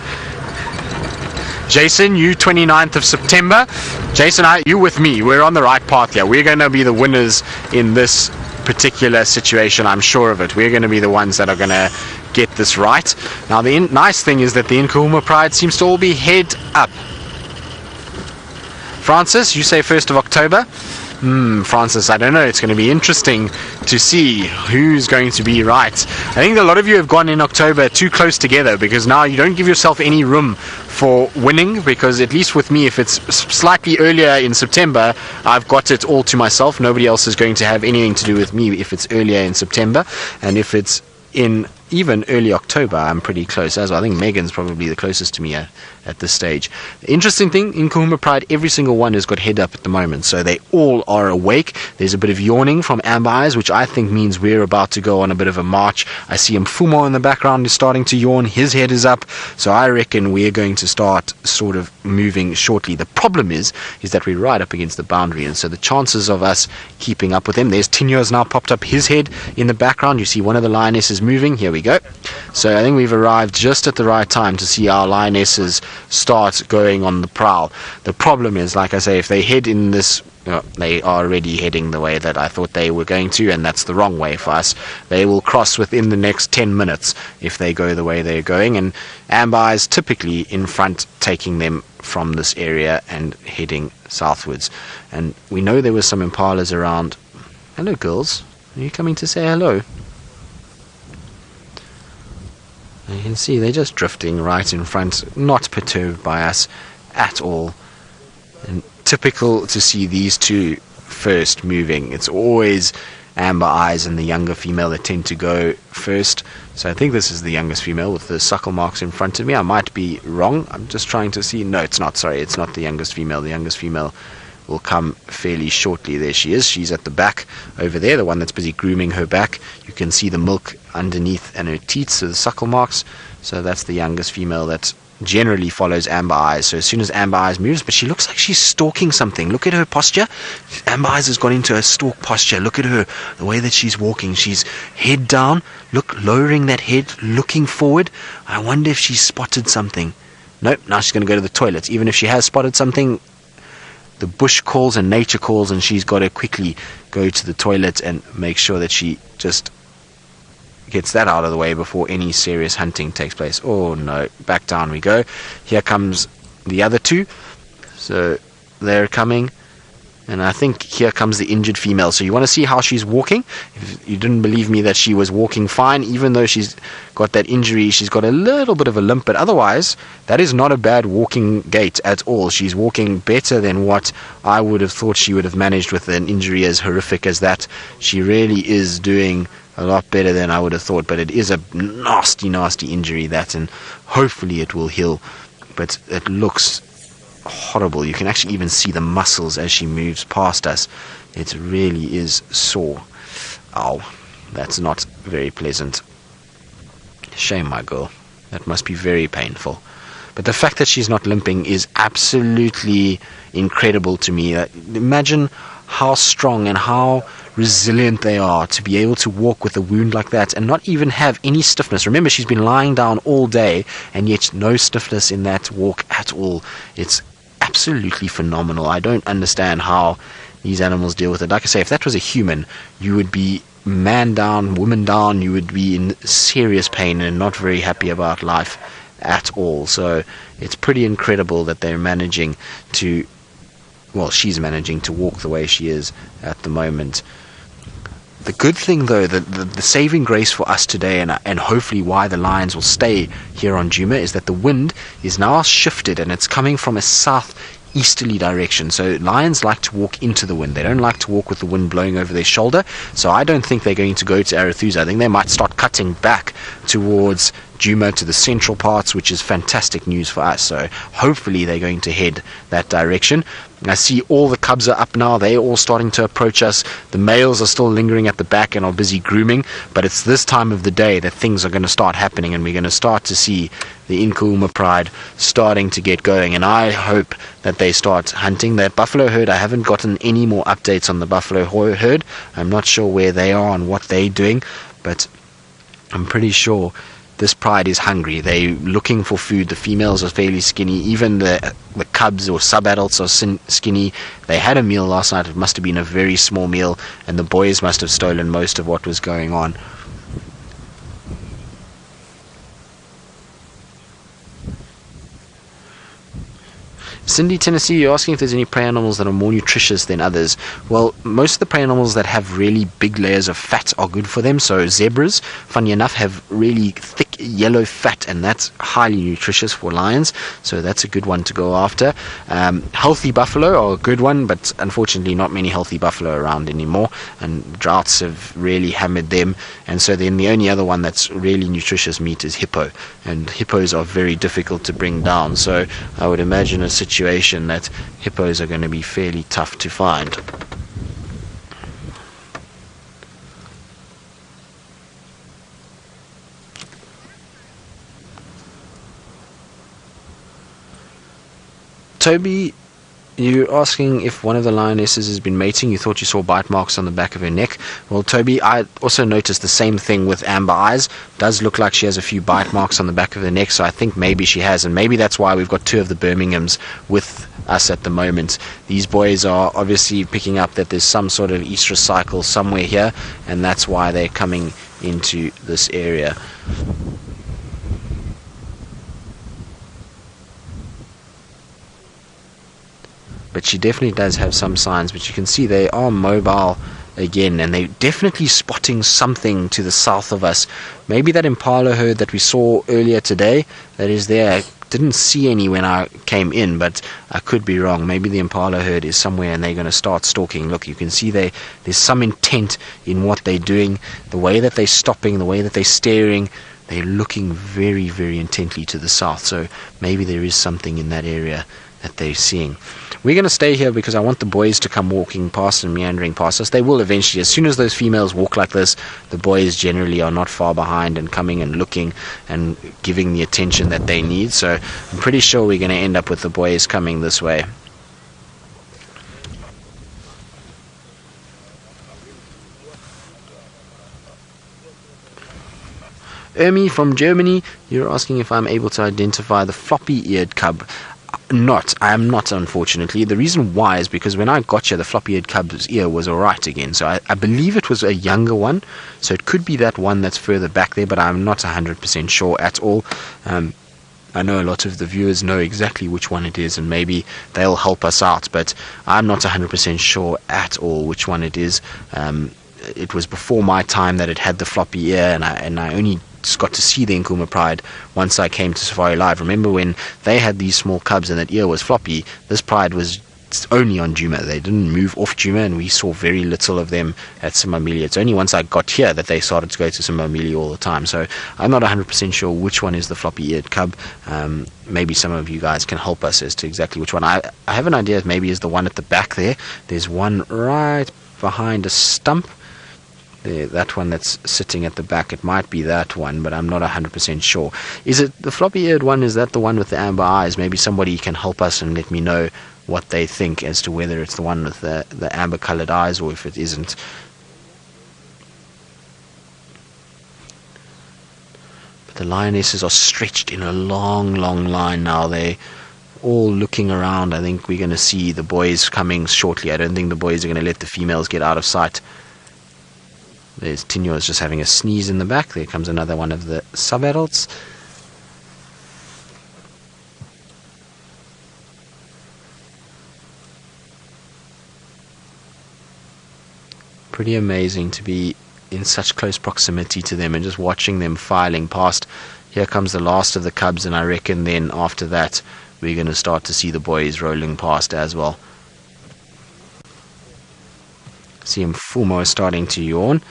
Jason, you 29th of September. Jason, you with me. We're on the right path here. We're going to be the winners in this particular situation. I'm sure of it. We're going to be the ones that are going to get this right. Now, the nice thing is that the Nkuhuma Pride seems to all be head up. Francis, you say 1st of October. Francis, I don't know. It's going to be interesting to see who's going to be right. I think a lot of you have gone in October too close together, because now you don't give yourself any room for winning, because at least with me, if it's slightly earlier in September, I've got it all to myself. Nobody else is going to have anything to do with me if it's earlier in September. And if it's in even early October, I'm pretty close as well. I think Megan's probably the closest to me at this stage. The interesting thing, in Nkuhuma Pride, every single one has got head up at the moment, so they all are awake. There's a bit of yawning from Amber Eyes, which I think means we're about to go on a bit of a march. I see Mfumo in the background is starting to yawn. His head is up, so I reckon we're going to start sort of moving shortly. The problem is that we're right up against the boundary, and so the chances of us keeping up with them, there's Tinyo has now popped up his head in the background. You see one of the lionesses moving. Here we go. So I think we've arrived just at the right time to see our lionesses start going on the prowl. The problem is, like I say, if they head in this, they are already heading the way that I thought they were going to, and that's the wrong way for us. They will cross within the next 10 minutes if they go the way they're going, and Amber Eyes typically in front, taking them from this area and heading southwards. And we know there were some impalas around. Hello, girls. Are you coming to say hello? You can see they're just drifting right in front, not perturbed by us at all. And typical to see these two first moving. It's always Amber Eyes and the younger female that tend to go first. So I think this is the youngest female with the suckle marks in front of me. I might be wrong. I'm just trying to see. No, it's not. Sorry, it's not the youngest female. The youngest female will come fairly shortly. There she is. She's at the back over there, the one that's busy grooming her back. You can see the milk underneath and her teats, so the suckle marks. So that's the youngest female that generally follows Amber Eyes. So as soon as Amber Eyes moves, but she looks like she's stalking something. Look at her posture. Amber Eyes has gone into a stalk posture. Look at her, the way that she's walking. She's head down, lowering that head, looking forward. I wonder if she's spotted something. Nope, now she's going to go to the toilet. Even if she has spotted something, the bush calls and nature calls, and she's got to quickly go to the toilet and make sure that she just gets that out of the way before any serious hunting takes place. Oh no, back down we go. Here comes the other two. So they're coming, and I think here comes the injured female. So you want to see how she's walking. If you didn't believe me that she was walking fine, even though she's got that injury, she's got a little bit of a limp, but otherwise that is not a bad walking gait at all. She's walking better than what I would have thought she would have managed with an injury as horrific as that. She really is doing a lot better than I would have thought, but it is a nasty injury, that, and hopefully it will heal, but it looks horrible. You can actually even see the muscles as she moves past us. It really is sore. Ow, that's not very pleasant. Shame, my girl. That must be very painful. But the fact that she's not limping is absolutely incredible to me. Imagine how strong and how resilient they are to be able to walk with a wound like that and not even have any stiffness. Remember, she's been lying down all day, and yet no stiffness in that walk at all. It's absolutely phenomenal. I don't understand how these animals deal with it. Like I say, if that was a human, you would be man down, woman down. You would be in serious pain and not very happy about life at all. So it's pretty incredible that they're managing to, well, she's managing to walk the way she is at the moment. The good thing, though, the saving grace for us today, and hopefully why the lions will stay here on Juma, is that the wind is now shifted and it's coming from a southeasterly direction. So lions like to walk into the wind. They don't like to walk with the wind blowing over their shoulder. So I don't think they're going to go to Arethusa. I think they might start cutting back towards Juma to the central parts, which is fantastic news for us. So hopefully they're going to head that direction. I see all the cubs are up now. They're all starting to approach us. The males are still lingering at the back and are busy grooming, but it's this time of the day that things are going to start happening, and we're going to start to see the Nkuhuma Pride starting to get going. And I hope that they start hunting that buffalo herd. I haven't gotten any more updates on the buffalo herd. I'm not sure where they are and what they're doing, but I'm pretty sure this pride is hungry. They're looking for food. The females are fairly skinny. Even the cubs or sub-adults are skinny. They had a meal last night. It must have been a very small meal, and the boys must have stolen most of what was going on. Cindy, Tennessee, you're asking if there's any prey animals that are more nutritious than others. Well, most of the prey animals that have really big layers of fat are good for them. So zebras, funny enough, have really thick yellow fat, and that's highly nutritious for lions. So that's a good one to go after. Healthy buffalo are a good one, but unfortunately not many healthy buffalo around anymore, and droughts have really hammered them. And so then the only other one that's really nutritious meat is hippo, and hippos are very difficult to bring down. So I would imagine a situation that hippos are going to be fairly tough to find. Toby, you're asking if one of the lionesses has been mating. You thought you saw bite marks on the back of her neck. Well, Toby, I also noticed the same thing with Amber Eyes. Does look like she has a few bite marks on the back of her neck, so I think maybe she has, and maybe that's why we've got two of the Birminghams with us at the moment. These boys are obviously picking up that there's some sort of estrus cycle somewhere here, and that's why they're coming into this area. But she definitely does have some signs, but you can see they are mobile again, and they're definitely spotting something to the south of us. Maybe that impala herd that we saw earlier today that is there. I didn't see any when I came in, but I could be wrong. Maybe the impala herd is somewhere and they're going to start stalking. Look, you can see there's some intent in what they're doing, the way that they're stopping, the way that they're staring. They're looking very, very intently to the south, so maybe there is something in that area that they're seeing. We're going to stay here because I want the boys to come walking past and meandering past us. They will eventually. As soon as those females walk like this, the boys generally are not far behind and coming and looking and giving the attention that they need. So I'm pretty sure we're going to end up with the boys coming this way. Ermi from Germany, you're asking if I'm able to identify the floppy-eared cub. I am not, unfortunately. The reason why is because when I got here, the floppy-eared cub's ear was alright again. So I believe it was a younger one. So it could be that one that's further back there, but I'm not 100% sure at all. I know a lot of the viewers know exactly which one it is, and maybe they'll help us out, but I'm not 100% sure at all which one it is. It was before my time that it had the floppy ear, and I only got to see the Nkuma Pride once I came to Safari Live. Remember when they had these small cubs and that ear was floppy? This pride was only on Juma. They didn't move off Juma, and we saw very little of them at Simbamili. It's only once I got here that they started to go to Simbamili all the time. So I'm not 100% sure which one is the floppy-eared cub. Maybe some of you guys can help us as to exactly which one. I have an idea. Maybe is the one at the back there. There's one right behind a stump. That one that's sitting at the back, it might be that one, but I'm not 100% sure. Is it the floppy-eared one? Is that the one with the amber eyes? Maybe somebody can help us and let me know what they think as to whether it's the one with the amber-colored eyes or if it isn't. But the lionesses are stretched in a long, long line now. They're all looking around. I think we're going to see the boys coming shortly. I don't think the boys are going to let the females get out of sight. There's Tinyo is just having a sneeze in the back. There comes another one of the sub-adults. Pretty amazing to be in such close proximity to them and just watching them filing past. Here comes the last of the cubs, and I reckon then after that we're going to start to see the boys rolling past as well. See Mfumo is starting to yawn.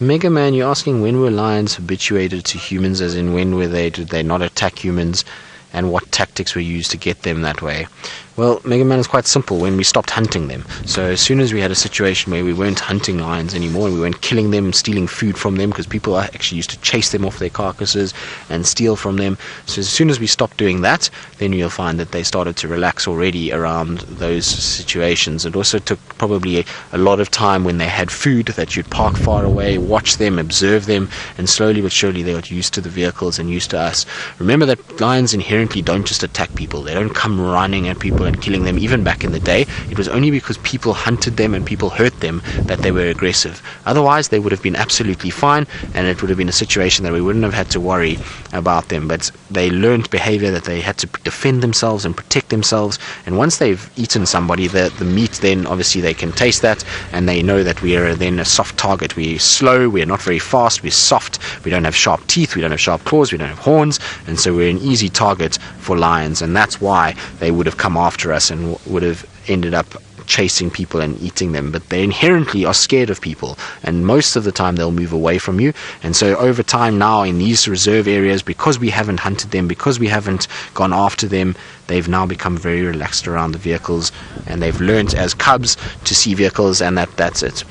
Mega Man, you're asking when were lions habituated to humans, as in when did they not attack humans, and what tactics were used to get them that way? Well, Mega Man is quite simple. When we stopped hunting them. So as soon as we had a situation where we weren't hunting lions anymore and we weren't killing them, stealing food from them, because people actually used to chase them off their carcasses and steal from them. So as soon as we stopped doing that, then you'll find that they started to relax already around those situations. It also took probably a lot of time when they had food that you'd park far away, watch them, observe them, and slowly but surely they got used to the vehicles and used to us. Remember that lions inherently don't just attack people. They don't come running at people and killing them. Even back in the day, it was only because people hunted them and people hurt them that they were aggressive. Otherwise, they would have been absolutely fine, and it would have been a situation that we wouldn't have had to worry about them. But they learned behavior that they had to defend themselves and protect themselves, and once they've eaten somebody, the meat, then obviously they can taste that, and they know that we are then a soft target. We're slow, we're not very fast, we're soft, we don't have sharp teeth, we don't have sharp claws, we don't have horns, and so we're an easy target for lions, and that's why they would have come after us and would have ended up chasing people and eating them. But they inherently are scared of people, and most of the time they'll move away from you. And so over time now in these reserve areas, because we haven't hunted them, because we haven't gone after them, they've now become very relaxed around the vehicles, and they've learned as cubs to see vehicles, and that's it.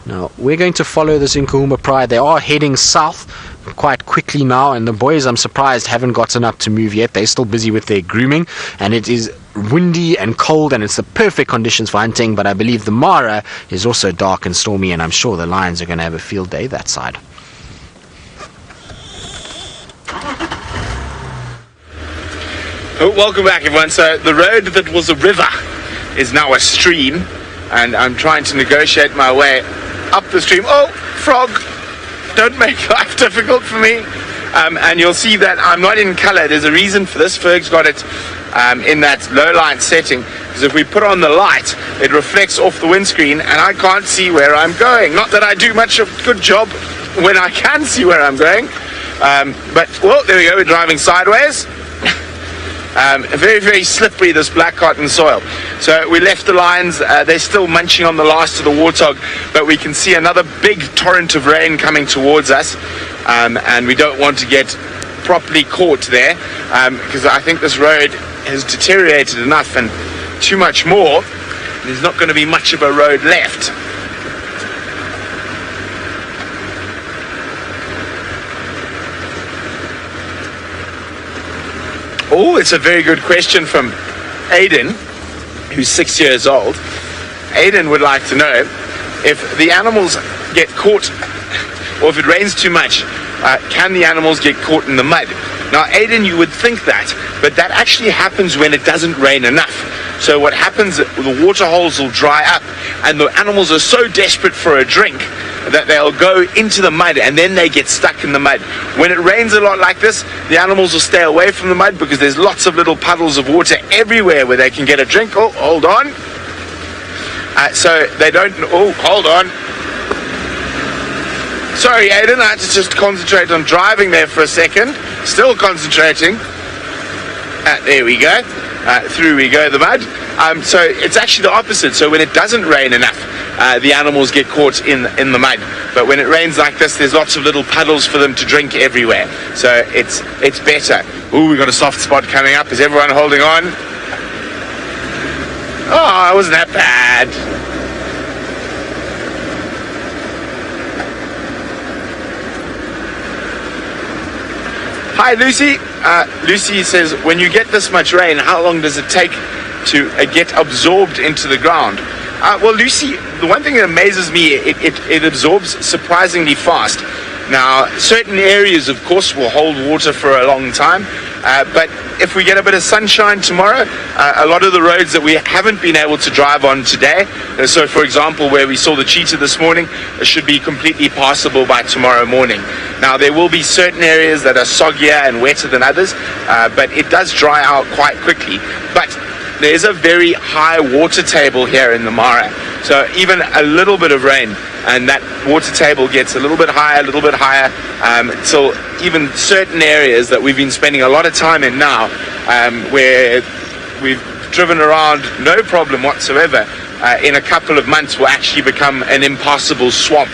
Now we're going to follow this Nkuhuma Pride. They are heading south quite quickly now, and the boys, I'm surprised, haven't gotten up to move yet. They're still busy with their grooming, and it is windy and cold, and it's the perfect conditions for hunting. But I believe the Mara is also dark and stormy, and I'm sure the lions are going to have a field day that side. Oh, welcome back, everyone. So the road that was a river is now a stream, and I'm trying to negotiate my way up the stream. Oh, frog! Don't make life difficult for me. And you'll see that I'm not in color. There's a reason for this. Ferg's got it in that low light setting, because if we put on the light, it reflects off the windscreen and I can't see where I'm going. Not that I do much of a good job when I can see where I'm going. But, well, there we go. We're driving sideways. Very, very slippery, this black cotton soil. So we left the lions. They're still munching on the last of the warthog, but we can see another big torrent of rain coming towards us, and we don't want to get properly caught there, because I think this road has deteriorated enough, and too much more, there's not going to be much of a road left. Oh, it's a very good question from Aiden, who's 6 years old. Aiden would like to know if the animals get caught, or if it rains too much, can the animals get caught in the mud? Now, Aiden, you would think that, but that actually happens when it doesn't rain enough. So what happens, the water holes will dry up, and the animals are so desperate for a drink that they'll go into the mud, and then they get stuck in the mud. When it rains a lot like this, the animals will stay away from the mud, because there's lots of little puddles of water everywhere where they can get a drink. Oh, hold on. So they don't... Oh, hold on. Sorry, Aiden, I had to just concentrate on driving there for a second. Still concentrating. There we go. Through we go, the mud. So it's actually the opposite. So when it doesn't rain enough, the animals get caught in the mud. But when it rains like this, there's lots of little puddles for them to drink everywhere. So it's better. Ooh, we've got a soft spot coming up. Is everyone holding on? Oh, it wasn't that bad. Hi, Lucy. Lucy says, when you get this much rain, how long does it take to get absorbed into the ground? Well, Lucy, the one thing that amazes me, it absorbs surprisingly fast. Now, certain areas, of course, will hold water for a long time, but if we get a bit of sunshine tomorrow, a lot of the roads that we haven't been able to drive on today, so for example, where we saw the cheetah this morning, should be completely passable by tomorrow morning. Now, there will be certain areas that are soggier and wetter than others, but it does dry out quite quickly. But there's a very high water table here in the Mara, so even a little bit of rain and that water table gets a little bit higher, till even certain areas that we've been spending a lot of time in now, where we've driven around no problem whatsoever, in a couple of months will actually become an impassable swamp.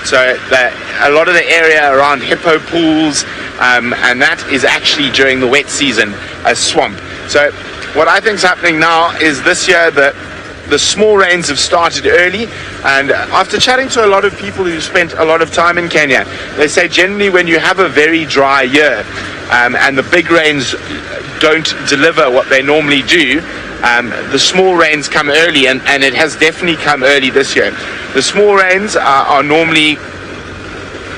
So a lot of the area around hippo pools and that is actually during the wet season a swamp. So what I think is happening now is this year the small rains have started early, and after chatting to a lot of people who spent a lot of time in Kenya, they say generally when you have a very dry year and the big rains don't deliver what they normally do, the small rains come early, and it has definitely come early this year. The small rains are normally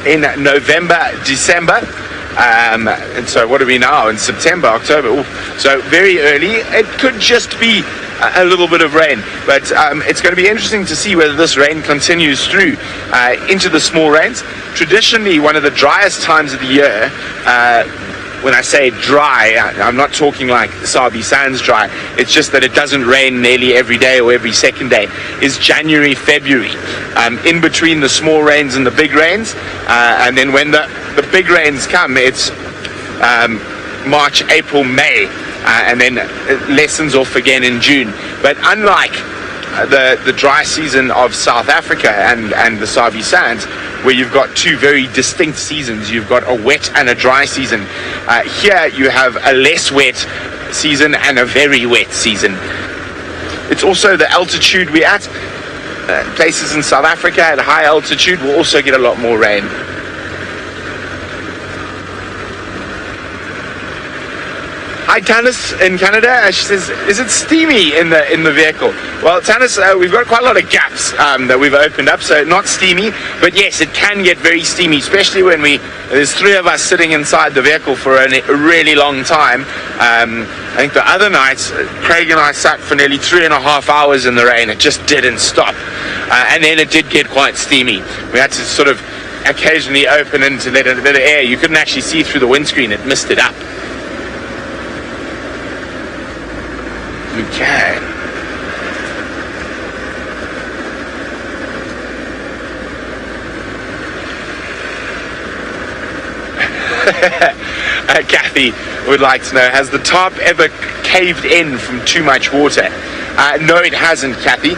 in November, December, and so what are we now, in September, October? Ooh, so very early. It could just be a little bit of rain, but it's going to be interesting to see whether this rain continues through into the small rains. Traditionally, one of the driest times of the year, when I say dry, I'm not talking like Sabi Sands dry, it's just that it doesn't rain nearly every day or every second day, is January, February, in between the small rains and the big rains, and then when the big rains come, it's March, April, May, and then it lessens off again in June. But unlike the dry season of South Africa and the Sabi Sands, where you've got two very distinct seasons, you've got a wet and a dry season. Here you have a less wet season and a very wet season. It's also the altitude we're at. Places in South Africa at high altitude will also get a lot more rain. Hi Tanis in Canada. She says, is it steamy in the vehicle? Well, Tanis, we've got quite a lot of gaps that we've opened up, so not steamy, but yes, it can get very steamy, especially when there's three of us sitting inside the vehicle for a really long time. I think the other night, Craig and I sat for nearly 3.5 hours in the rain. It just didn't stop, and then it did get quite steamy. We had to sort of occasionally open in to let a bit of air. You couldn't actually see through the windscreen. It misted up. Okay. Kathy would like to know, has the tarp ever caved in from too much water? No, it hasn't, Kathy.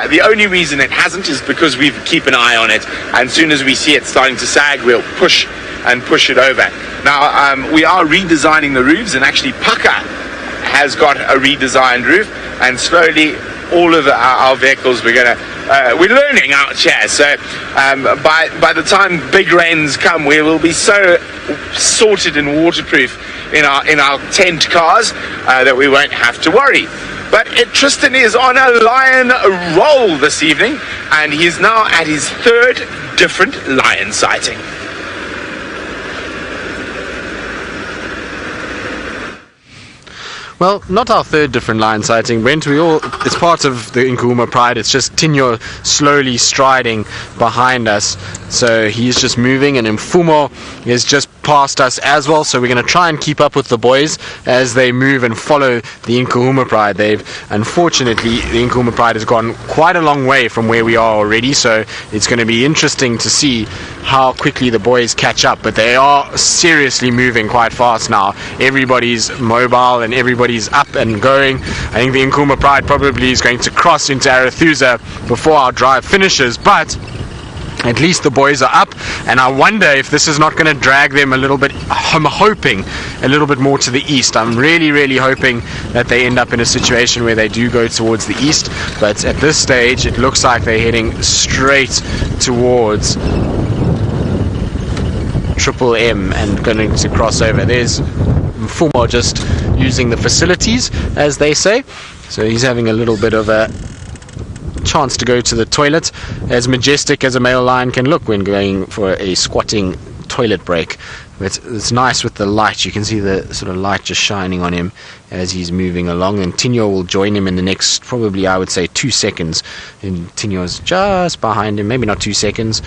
The only reason it hasn't is because we keep an eye on it, and as soon as we see it starting to sag, we'll push it over. Now, we are redesigning the roofs, and actually Paka has got a redesigned roof, and slowly all of our vehicles we're learning out here. So by the time big rains come, we will be so sorted and waterproof in our tent cars that we won't have to worry. But Tristan is on a lion roll this evening, and he's now at his third different lion sighting. Well, not our third different lion sighting, Brent. It's part of the Nkuma Pride. It's just Tinyo slowly striding behind us. So he's just moving, and Mfumo is just past us as well. So we're going to try and keep up with the boys as they move and follow the Nkuma Pride. Unfortunately, the Nkuma Pride has gone quite a long way from where we are already. So it's going to be interesting to see how quickly the boys catch up. But they are seriously moving quite fast now. Everybody's mobile and everybody's up and going. I think the Nkuma Pride probably is going to cross into Arathusa before our drive finishes, but at least the boys are up, and I wonder if this is not going to drag them a little bit. I'm hoping a little bit more to the east. I'm really hoping that they end up in a situation where they do go towards the east, but at this stage it looks like they're heading straight towards Triple M and going to cross over. There's Mfumo just using the facilities, as they say, so he's having a little bit of a chance to go to the toilet, as majestic as a male lion can look when going for a squatting toilet break. But it's nice with the light. You can see the sort of light just shining on him as he's moving along, and Tinyo will join him in the next, probably I would say 2 seconds, and Tinyo's just behind him, maybe not 2 seconds.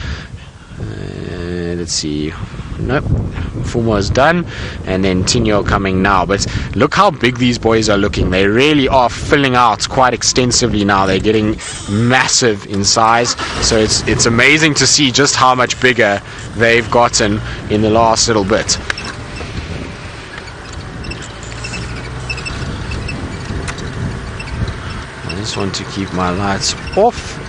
Let's see. Nope. Mfumo is done, and then Tinyo coming now. But look how big these boys are looking. They really are filling out quite extensively now. They're getting massive in size. So it's amazing to see just how much bigger they've gotten in the last little bit. just want to keep my lights off.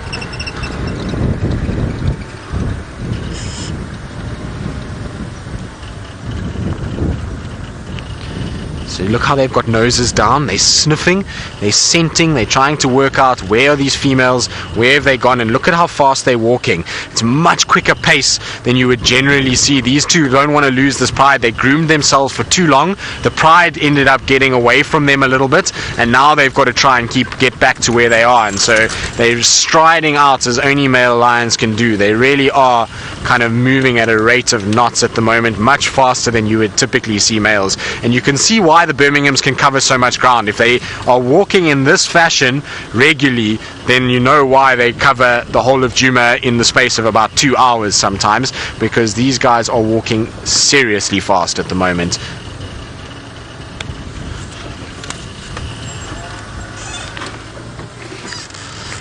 So look how they've got noses down, they're sniffing, they're scenting, they're trying to work out where are these females, where have they gone, and look at how fast they're walking. It's a much quicker pace than you would generally see. These two don't want to lose this pride. They groomed themselves for too long. The pride ended up getting away from them a little bit, and now they've got to try and get back to where they are, and so they're striding out as only male lions can do. They really are kind of moving at a rate of knots at the moment, much faster than you would typically see males, and you can see why the Birminghams can cover so much ground. If they are walking in this fashion regularly, then you know why they cover the whole of Juma in the space of about 2 hours sometimes, because these guys are walking seriously fast at the moment.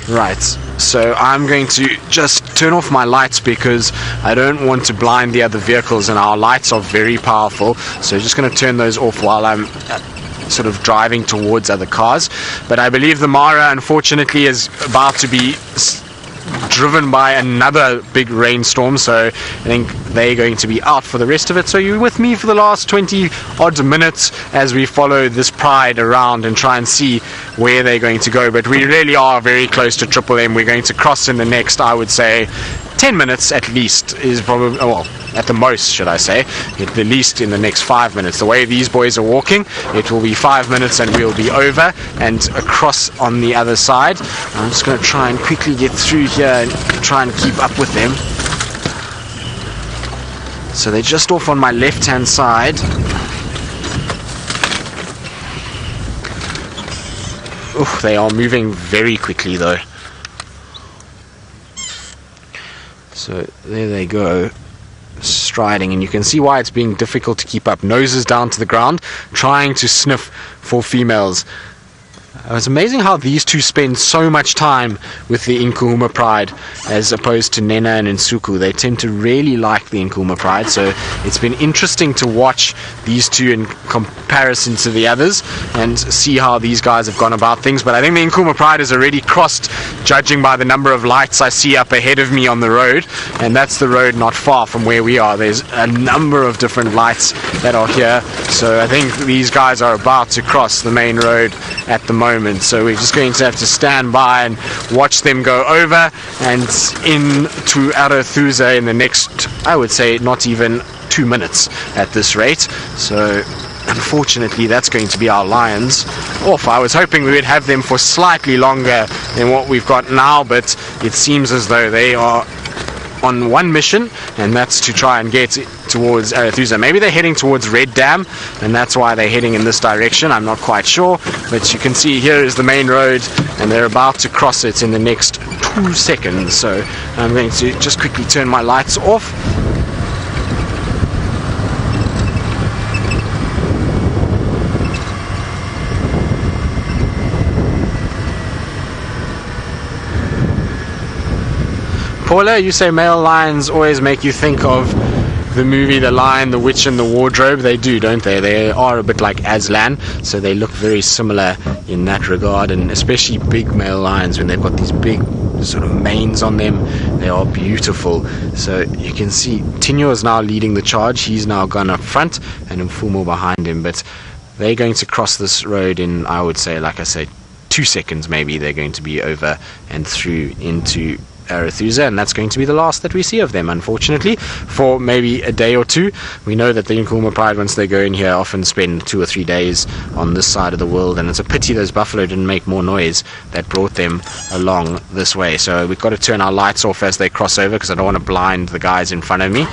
Right, so I'm going to just turn off my lights because I don't want to blind the other vehicles, and our lights are very powerful, so just going to turn those off while I'm sort of driving towards other cars. But I believe the Mara unfortunately is about to be driven by another big rainstorm, so I think they're going to be out for the rest of it. So you're with me for the last 20 odd minutes as we follow this pride around and try and see where they're going to go, but we really are very close to Triple M. We're going to cross in the next, I would say, 10 minutes at least, is probably, well, at the most, should I say, at the least in the next 5 minutes. The way these boys are walking, it will be 5 minutes and we'll be over and across on the other side. I'm just going to try and quickly get through here and try and keep up with them. So they're just off on my left hand side. Oof, they are moving very quickly though. So there they go, striding, and you can see why it's being difficult to keep up. Noses down to the ground, trying to sniff for females. It's amazing how these two spend so much time with the Nkuhuma pride as opposed to Nena and Nsuku. They tend to really like the Nkuma pride, so it's been interesting to watch these two in comparison to the others and see how these guys have gone about things. But I think the Nkuma pride has already crossed, judging by the number of lights I see up ahead of me on the road, and that's the road not far from where we are. There's a number of different lights that are here, so I think these guys are about to cross the main road at the moment. So we're just going to have to stand by and watch them go over and into Arathusa in the next, I would say, not even 2 minutes at this rate. So unfortunately that's going to be our lions off. I was hoping we would have them for slightly longer than what we've got now, but it seems as though they are on one mission, and that's to try and get towards Arathusa. Maybe they're heading towards Red Dam, and that's why they're heading in this direction. I'm not quite sure, but you can see here is the main road, and they're about to cross it in the next 2 seconds. So I'm going to just quickly turn my lights off. Paula, you say male lions always make you think of the movie The Lion, the Witch and the Wardrobe. They do, don't they? They are a bit like Aslan, so they look very similar in that regard, and especially big male lions when they've got these big sort of manes on them. They are beautiful. So you can see Tinyo is now leading the charge. He's now gone up front and Mfumo behind him, but they're going to cross this road in, I would say, like I said, 2 seconds maybe. They're going to be over and through into Arathusa, and that's going to be the last that we see of them, unfortunately, for maybe a day or two. We know that the Nkuma pride, once they go in here, often spend 2 or 3 days on this side of the world, and it's a pity those buffalo didn't make more noise that brought them along this way. So we've got to turn our lights off as they cross over because I don't want to blind the guys in front of me.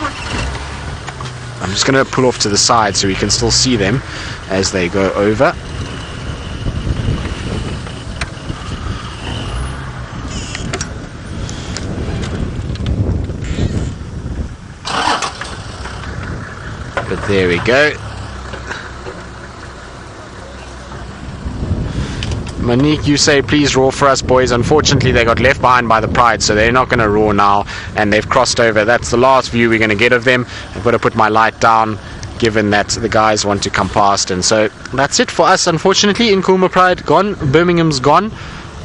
I'm just going to pull off to the side so we can still see them as they go over. But there we go. Monique, you say please roar for us, boys. Unfortunately they got left behind by the pride, so they're not going to roar now, and they've crossed over. That's the last view we're going to get of them. I've got to put my light down given that the guys want to come past, and so that's it for us. Unfortunately, Nkuma pride gone, Birmingham's gone,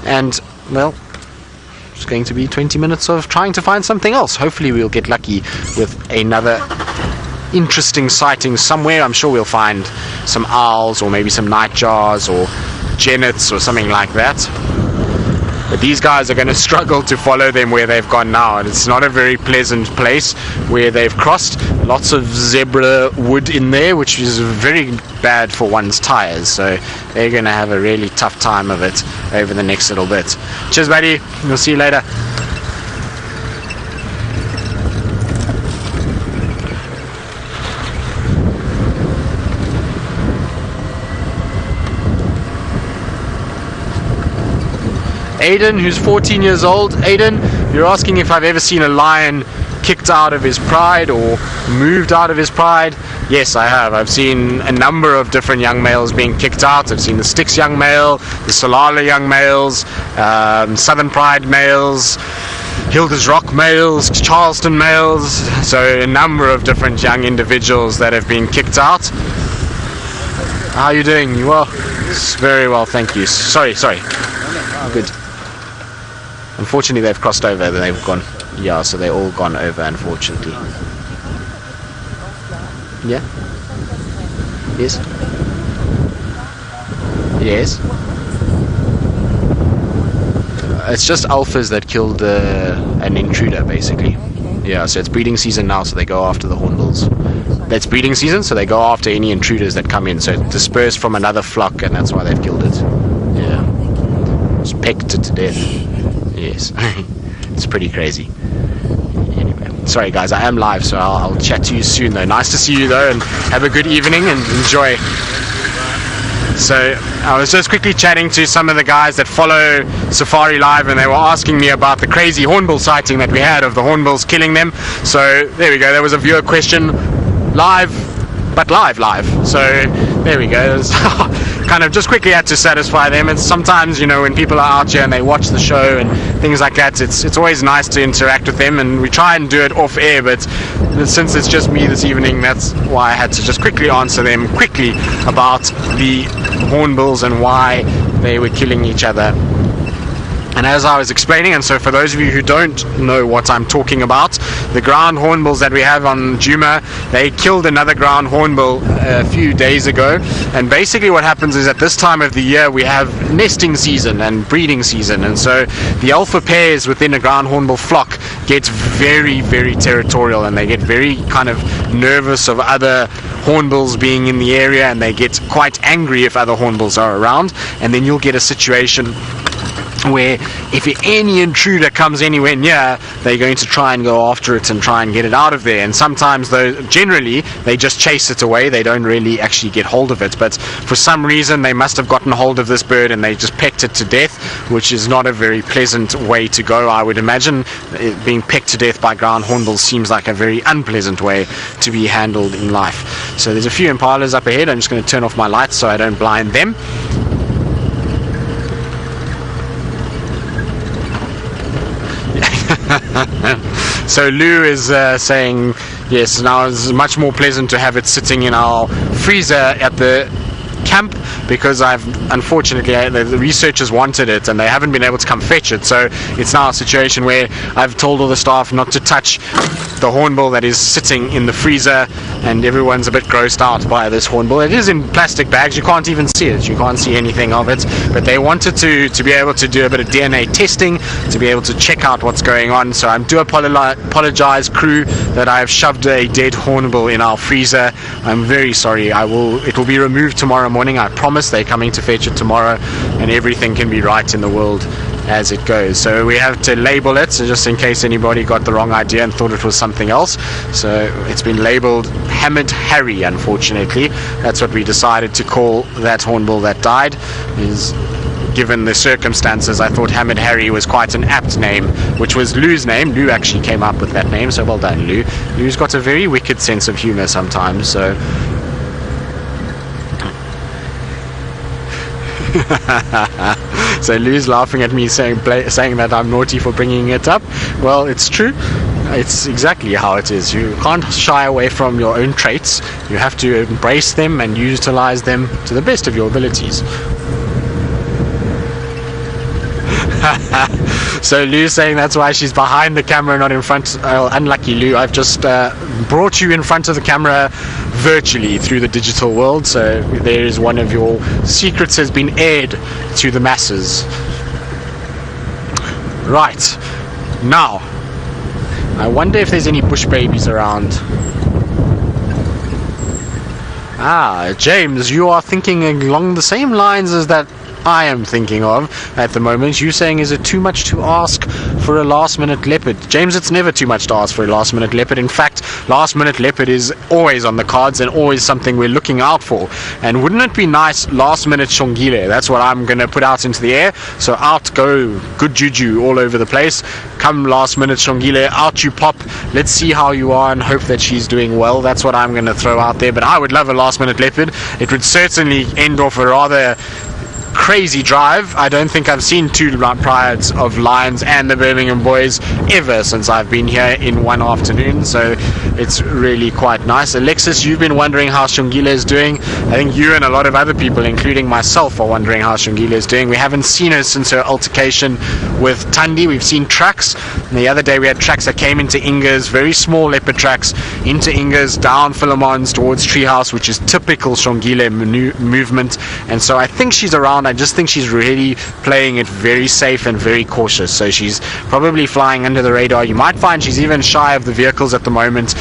And, well, it's going to be 20 minutes of trying to find something else. Hopefully we'll get lucky with another interesting sighting somewhere. I'm sure we'll find some owls, or maybe some nightjars, or jennets, or something like that. But these guys are going to struggle to follow them where they've gone now, and it's not a very pleasant place where they've crossed. Lots of zebra wood in there, which is very bad for one's tires, so they're going to have a really tough time of it over the next little bit. Cheers, buddy. We'll see you later. Aiden, who's 14 years old. Aiden, you're asking if I've ever seen a lion kicked out of his pride or moved out of his pride. Yes, I have. I've seen a number of different young males being kicked out. I've seen the Styx young male, the Solala young males, Southern Pride males, Hilda's Rock males, Charleston males. So a number of different young individuals that have been kicked out. How are you doing? You well? Very well, thank you. Sorry. Good. Unfortunately, they've crossed over. They've gone. Yeah, so they're all gone over, unfortunately. Yeah? Yes? Yes? It's just alphas that killed an intruder, basically. Yeah, so it's breeding season now, so they go after the hornbills. That's breeding season, so they go after any intruders that come in. So it dispersed from another flock, and that's why they've killed it. Yeah. It's pecked it to death. Yes. It's pretty crazy. Anyway, sorry guys, I am live, so I'll chat to you soon though. Nice to see you though, and have a good evening and enjoy. So I was just quickly chatting to some of the guys that follow Safari Live, and they were asking me about the crazy hornbill sighting that we had of the hornbills killing them. So there we go, there was a viewer question, live, but live. So there we go. Kind of just quickly had to satisfy them. And sometimes, you know, when people are out here and they watch the show and things like that, it's always nice to interact with them, and we try and do it off air, but since it's just me this evening, that's why I had to just quickly answer them quickly about the hornbills and why they were killing each other. And as I was explaining, and so for those of you who don't know what I'm talking about, the ground hornbills that we have on Juma, they killed another ground hornbill a few days ago. And basically what happens is at this time of the year we have nesting season and breeding season, and so the alpha pairs within a ground hornbill flock get very, very territorial, and they get very kind of nervous of other hornbills being in the area, and they get quite angry if other hornbills are around. And then you'll get a situation where if any intruder comes anywhere near, they're going to try and go after it and try and get it out of there. And sometimes, though, generally they just chase it away. They don't really actually get hold of it, but for some reason they must have gotten hold of this bird and they just pecked it to death, which is not a very pleasant way to go. I would imagine being pecked to death by ground hornbills seems like a very unpleasant way to be handled in life. So there's a few impalas up ahead. I'm just going to turn off my lights so I don't blind them. So Lou is saying yes, now it's much more pleasant to have it sitting in our freezer at the camp, because unfortunately the researchers wanted it and they haven't been able to come fetch it. So it's now a situation where I've told all the staff not to touch the hornbill that is sitting in the freezer, and everyone's a bit grossed out by this hornbill. It is in plastic bags, you can't even see it, you can't see anything of it, but they wanted to be able to do a bit of DNA testing to be able to check out what's going on. So I do apologize, crew, that I have shoved a dead hornbill in our freezer. I'm very sorry. It will be removed tomorrow morning, I promise. They're coming to fetch it tomorrow, and everything can be right in the world as it goes. So we have to label it, so just in case anybody got the wrong idea and thought it was something else. So it's been labeled Hamid Harry, unfortunately. That's what we decided to call that hornbill that died. Given the circumstances, I thought Hamid Harry was quite an apt name, which was Lou's name. Lou actually came up with that name, so well done, Lou. Lou's got a very wicked sense of humor sometimes, so so Lou's laughing at me saying that I'm naughty for bringing it up. Well, it's true. It's exactly how it is. You can't shy away from your own traits. You have to embrace them and utilize them to the best of your abilities. So Lou's saying that's why she's behind the camera, not in front. Unlucky Lou, I've just brought you in front of the camera virtually through the digital world, so there is one of your secrets has been aired to the masses. Right, now I wonder if there's any bush babies around. James, you are thinking along the same lines as that I am thinking of at the moment. You saying, is it too much to ask for a last minute leopard? James, it's never too much to ask for a last minute leopard. In fact, last minute leopard is always on the cards and always something we're looking out for. And wouldn't it be nice, last minute shongile? That's what I'm going to put out into the air. So out go good juju all over the place. Come last minute shongile, out you pop. Let's see how you are and hope that she's doing well. That's what I'm going to throw out there. But I would love a last minute leopard. It would certainly end off a rather crazy drive. I don't think I've seen two prides of Lions and the Birmingham boys ever since I've been here in one afternoon, so it's really quite nice. Alexis, you've been wondering how Shongile is doing. I think you and a lot of other people, including myself, are wondering how Shongile is doing. We haven't seen her since her altercation with Thandi. We've seen tracks, and the other day we had tracks that came into Inga's, very small leopard tracks into Inga's, down Philemon's towards Treehouse, which is typical Shongile movement, and so I think she's around. I just think she's really playing it very safe and very cautious, so she's probably flying under the radar. You might find she's even shy of the vehicles at the moment.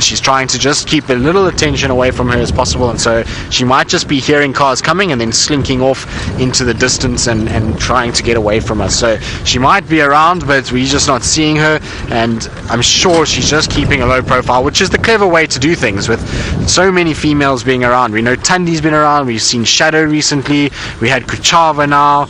She's trying to just keep a little attention away from her as possible, and so she might just be hearing cars coming and then slinking off into the distance and trying to get away from us. So she might be around, but we're just not seeing her, and I'm sure she's just keeping a low profile, which is the clever way to do things with so many females being around. We know Thandi's been around, we've seen Shadow recently, we had Kuchava now.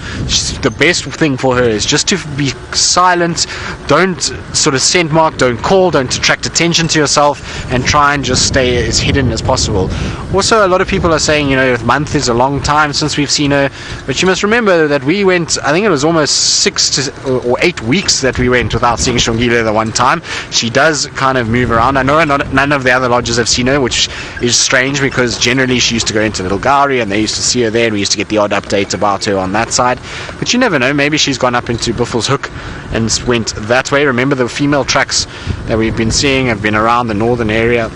The best thing for her is just to be silent, don't sort of scent mark, don't call, don't attract attention to yourself, and try and just stay as hidden as possible. Also, a lot of people are saying, you know, a month is a long time since we've seen her, but you must remember that we went, I think it was almost 6 or 8 weeks that we went without seeing Shongile the one time. She does kind of move around. I know none of the other lodges have seen her, which is strange because generally she used to go into Little Gowrie and they used to see her there, and we used to get the odd update about her on that side, but you never know, maybe she's gone up into Buffels Hook and went that way. Remember, the female tracks that we've been seeing have been around the northern area,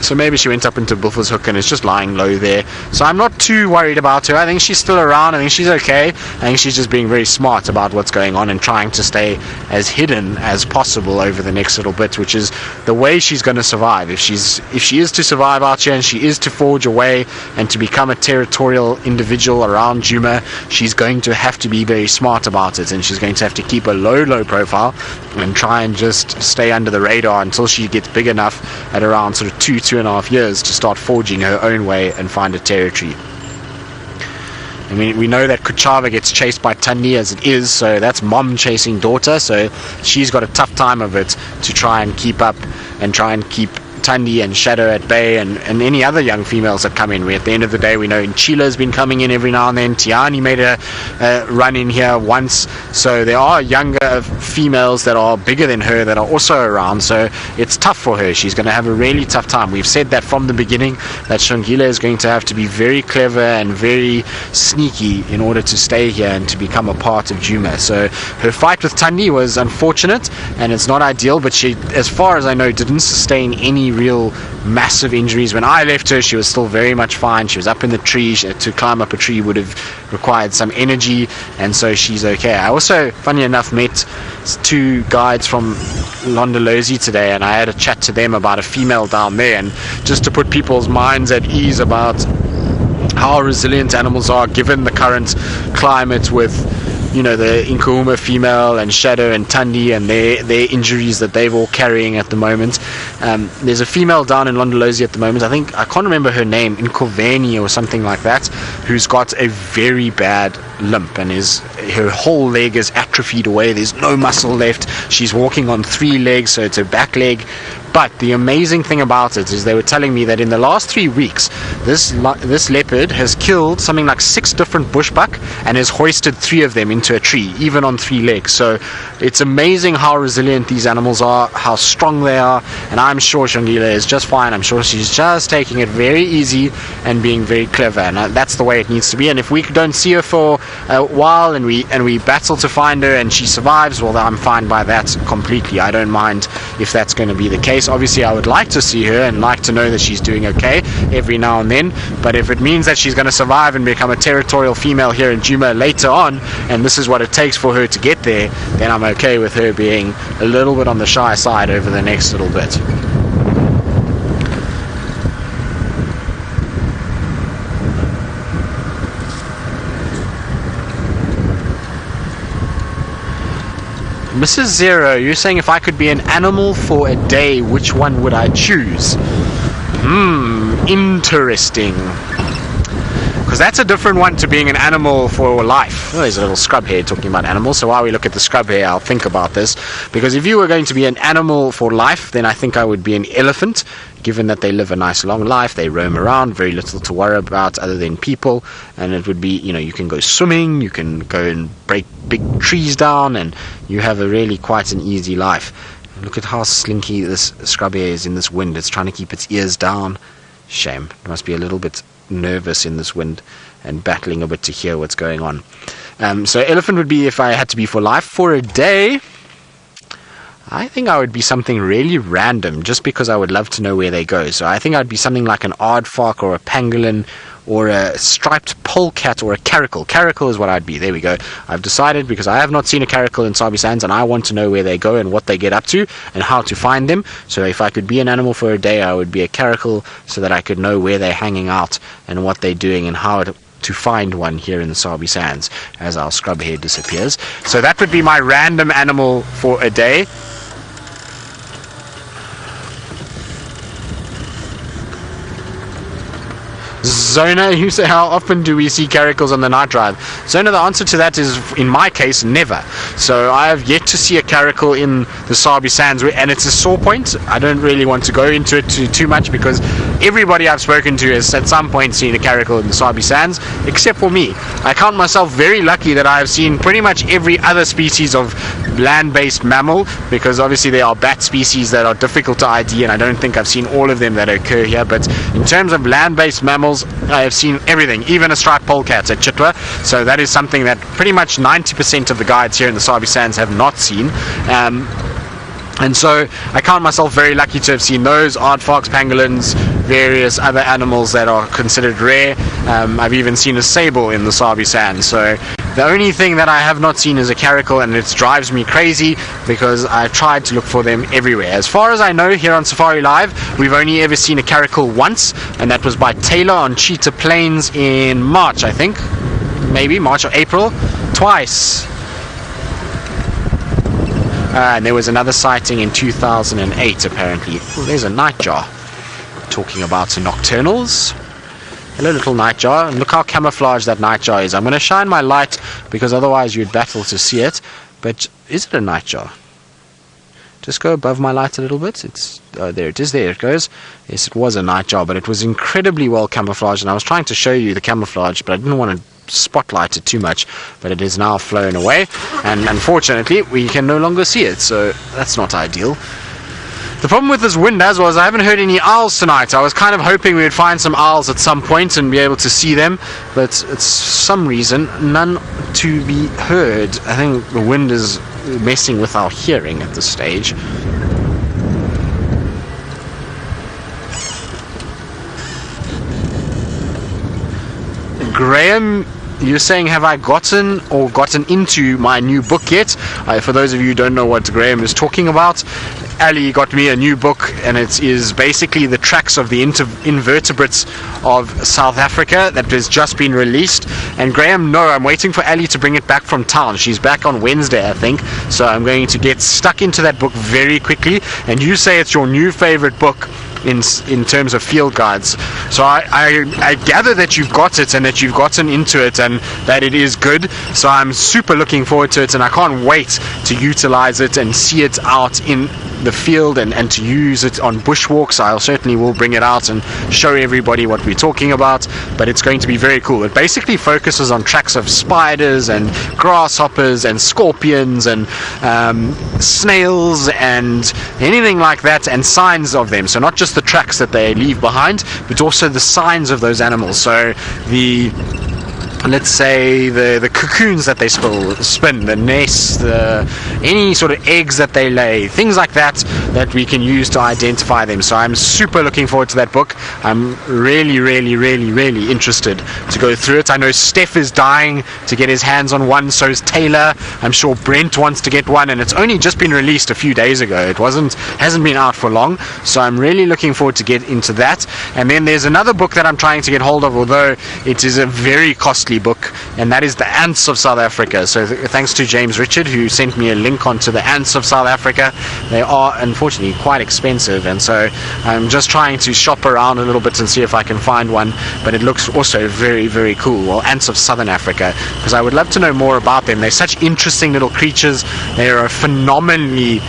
so maybe she went up into Buffels Hook and is just lying low there. So I'm not too worried about her. I think she's still around. I think she's okay. I think she's just being very smart about what's going on and trying to stay as hidden as possible over the next little bit, which is the way she's going to survive. If she is to survive out here and she is to forge away and to become a territorial individual around Juma, she's going to have to be very smart about it, and she's going to have to keep a low profile and try and just stay under the radar until she gets big enough at around sort of 2.5 years to start forging her own way and find a territory. I mean, we know that Kuchava gets chased by Thandi as it is, so that's mom chasing daughter, so she's got a tough time of it to try and keep up and try and keep Thandi and Shadow at bay, and any other young females that come in. At the end of the day, we know Nchila's been coming in every now and then. Tiani made a run in here once, so there are younger females that are bigger than her that are also around, so it's tough for her. She's going to have a really tough time. We've said that from the beginning, that Shongile is going to have to be very clever and very sneaky in order to stay here and to become a part of Juma. So her fight with Thandi was unfortunate and it's not ideal, but she, as far as I know, didn't sustain any real massive injuries. When I left her, she was still very much fine. She was up in the tree. To climb up a tree would have required some energy, and so she's okay. I also, funny enough, met 2 guides from Londolozi today, and I had a chat to them about a female down there, and just to put people's minds at ease about how resilient animals are given the current climate with, you know, the Nkuhuma female and Shadow and Thandi and their injuries that they're all carrying at the moment. There's a female down in Londolozi at the moment, I can't remember her name, Nkuveni or something like that, who's got a very bad limp, and her whole leg is atrophied away. There's no muscle left. She's walking on 3 legs, so it's her back leg. But the amazing thing about it is they were telling me that in the last 3 weeks this leopard has killed something like 6 different bushbuck and has hoisted 3 of them into a tree, even on 3 legs. So it's amazing how resilient these animals are, how strong they are, and I'm sure Shangila is just fine. I'm sure she's just taking it very easy and being very clever, and that's the way it needs to be. And if we don't see her for a while and we battle to find her and she survives, well, I'm fine by that completely. I don't mind if that's going to be the case. Obviously I would like to see her and like to know that she's doing okay every now and then, but if it means that she's going to survive and become a territorial female here in Juma later on, and this is what it takes for her to get there, then I'm okay with her being a little bit on the shy side over the next little bit. Mrs. Zero, you're saying if I could be an animal for a day, which one would I choose? Interesting. Because that's a different one to being an animal for life. Oh, there's a little scrub here talking about animals, so while we look at the scrub here, I'll think about this. Because if you were going to be an animal for life, then I think I would be an elephant, given that they live a nice long life, they roam around, very little to worry about other than people, and it would be, you can go swimming, you can go and break big trees down, and you have a really quite an easy life. Look at how slinky this scrub here is in this wind. It's trying to keep its ears down. Shame. It must be a little bit nervous in this wind and battling a bit to hear what's going on. So elephant would be if I had to be for life. For a day, I think I would be something really random, just because I would love to know where they go. So I think I'd be something like an aardvark or a pangolin or a striped polecat or a caracal. Caracal is what I'd be. There we go. I've decided, because I have not seen a caracal in Sabi Sands and I want to know where they go and what they get up to and how to find them. So if I could be an animal for a day, I would be a caracal, so that I could know where they're hanging out and what they're doing and how to find one here in the Sabi Sands as our scrub hair disappears. So that would be my random animal for a day. Zona, you say, how often do we see caracals on the night drive? Zona, the answer to that is, in my case, never. So I have yet to see a caracal in the Sabi Sands, and it's a sore point. I don't really want to go into it too much, because everybody I've spoken to has at some point seen a caracal in the Sabi Sands, except for me. I count myself very lucky that I have seen pretty much every other species of land-based mammal, because obviously there are bat species that are difficult to ID, and I don't think I've seen all of them that occur here. But in terms of land-based mammals, I have seen everything, even a striped polecat at Chitwa. So that is something that pretty much 90% of the guides here in the Sabi Sands have not seen. And so I count myself very lucky to have seen those, aardvarks, pangolins, various other animals that are considered rare. I've even seen a sable in the Sabi Sands. So the only thing that I have not seen is a caracal, and it drives me crazy because I've tried to look for them everywhere. As far as I know, here on Safari Live, we've only ever seen a caracal once, and that was by Taylor on Cheetah Plains in March, I think. Maybe March or April. Twice. And there was another sighting in 2008, apparently. Oh, there's a nightjar. Talking about nocturnals. Hello, little nightjar. And look how camouflaged that nightjar is. I'm going to shine my light, because otherwise you'd battle to see it. But is it a nightjar? Just go above my light a little bit. There it is. There it goes. Yes, it was a nightjar, but it was incredibly well camouflaged. And I was trying to show you the camouflage, but I didn't want to spotlight it too much. But it is now flown away, and unfortunately we can no longer see it. So that's not ideal. The problem with this wind as well is I haven't heard any owls tonight. I was kind of hoping we would find some owls at some point and be able to see them, but it's some reason none to be heard. I think the wind is messing with our hearing at this stage. Graham, you're saying, have I gotten into my new book yet? For those of you who don't know what Graham is talking about, Ali got me a new book, and it is basically the tracks of the invertebrates of South Africa that has just been released. And Graham, no, I'm waiting for Ali to bring it back from town. She's back on Wednesday, I think, so I'm going to get stuck into that book very quickly. And you say it's your new favorite book in terms of field guides, so I gather that you've got it and that you've gotten into it and that it is good. So I'm super looking forward to it, and I can't wait to utilize it and see it out in the field and to use it on bushwalks. I certainly will bring it out and show everybody what we're talking about, but it's going to be very cool. It basically focuses on tracks of spiders and grasshoppers and scorpions and snails and anything like that, and signs of them. So not just the tracks that they leave behind, but also the signs of those animals. So let's say the cocoons that they spin, the nests, any sort of eggs that they lay, things like that we can use to identify them. So I'm super looking forward to that book. I'm really interested to go through it. I know Steph is dying to get his hands on one, so is Taylor. I'm sure Brent wants to get one, and it's only just been released a few days ago. It hasn't been out for long, so I'm really looking forward to get into that. And then there's another book that I'm trying to get hold of, although it is a very costly book, and that is The Ants of South Africa. So thanks to James Richard, who sent me a link onto The Ants of South Africa. They are unfortunately quite expensive, and so I'm just trying to shop around a little bit and see if I can find one, but it looks also very cool. Well, Ants of Southern Africa, because I would love to know more about them. They're such interesting little creatures. They are phenomenally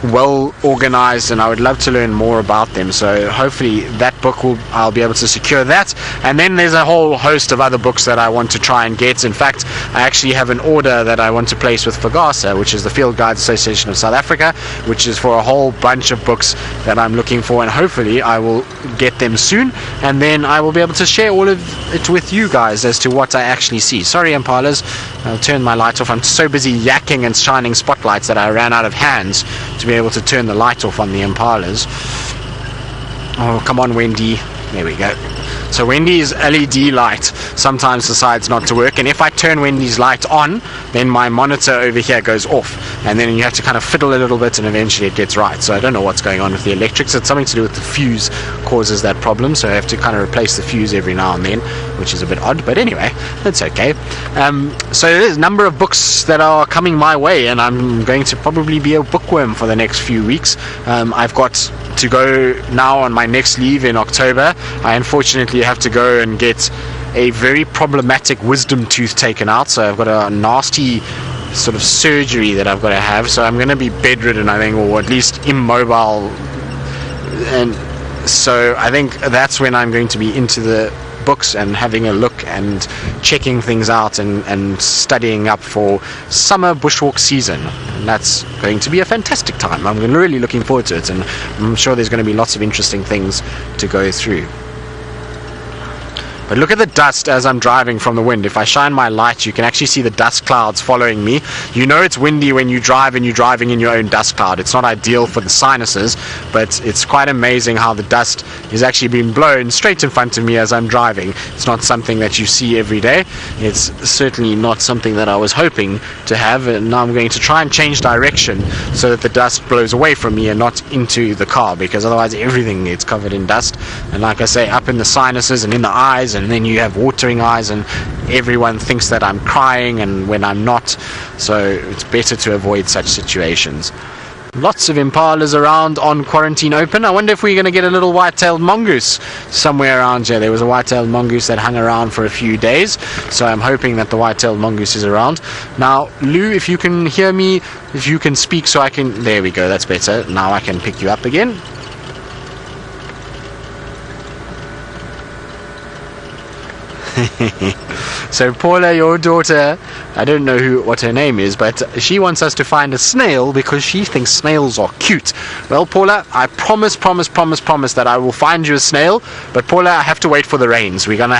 well organized, and I would love to learn more about them. So hopefully that book I'll be able to secure that. And then there's a whole host of other books that I want to try and get. In fact, I actually have an order that I want to place with FAGASA, which is the Field Guides Association of South Africa, which is for a whole bunch of books that I'm looking for, and hopefully I will get them soon, and then I will be able to share all of it with you guys as to what I actually see. Sorry, Impalas, I'll turn my light off. I'm so busy yakking and shining spotlights that I ran out of hands to be able to turn the light off on the Impalas. Oh, come on, Wendy. There we go. So Wendy's LED light sometimes decides not to work, and if I turn Wendy's light on, then my monitor over here goes off, and then you have to kind of fiddle a little bit, and eventually it gets right. So I don't know what's going on with the electrics. It's something to do with the fuse causes that problem, so I have to kind of replace the fuse every now and then, which is a bit odd, but anyway, that's okay. So there's a number of books that are coming my way, and I'm going to probably be a bookworm for the next few weeks. I've got to go now on my next leave in October. I unfortunately have to go and get a very problematic wisdom tooth taken out, so I've got a nasty sort of surgery that I've got to have, so I'm going to be bedridden, I think, or at least immobile, and so I think that's when I'm going to be into the books and having a look and checking things out and studying up for summer bushwalk season, and that's going to be a fantastic time. I'm really looking forward to it, and I'm sure there's going to be lots of interesting things to go through. But look at the dust as I'm driving from the wind. If I shine my light, you can actually see the dust clouds following me. You know it's windy when you drive and you're driving in your own dust cloud. It's not ideal for the sinuses, but it's quite amazing how the dust is actually being blown straight in front of me as I'm driving. It's not something that you see every day. It's certainly not something that I was hoping to have, and now I'm going to try and change direction so that the dust blows away from me and not into the car, because otherwise everything gets covered in dust. And like I say, up in the sinuses and in the eyes, and then you have watering eyes, and everyone thinks that I'm crying and when I'm not, so it's better to avoid such situations. Lots of impalas around on Quarantine Open. I wonder if we're going to get a little white-tailed mongoose somewhere around here. There was a white-tailed mongoose that hung around for a few days, so I'm hoping that the white-tailed mongoose is around. Now, Lou, if you can hear me, if you can speak so I can... There we go, that's better. Now I can pick you up again. So Paula, your daughter, I don't know what her name is, but she wants us to find a snail because she thinks snails are cute. Well, Paula, I promise that I will find you a snail, but Paula, I have to wait for the rains. We don't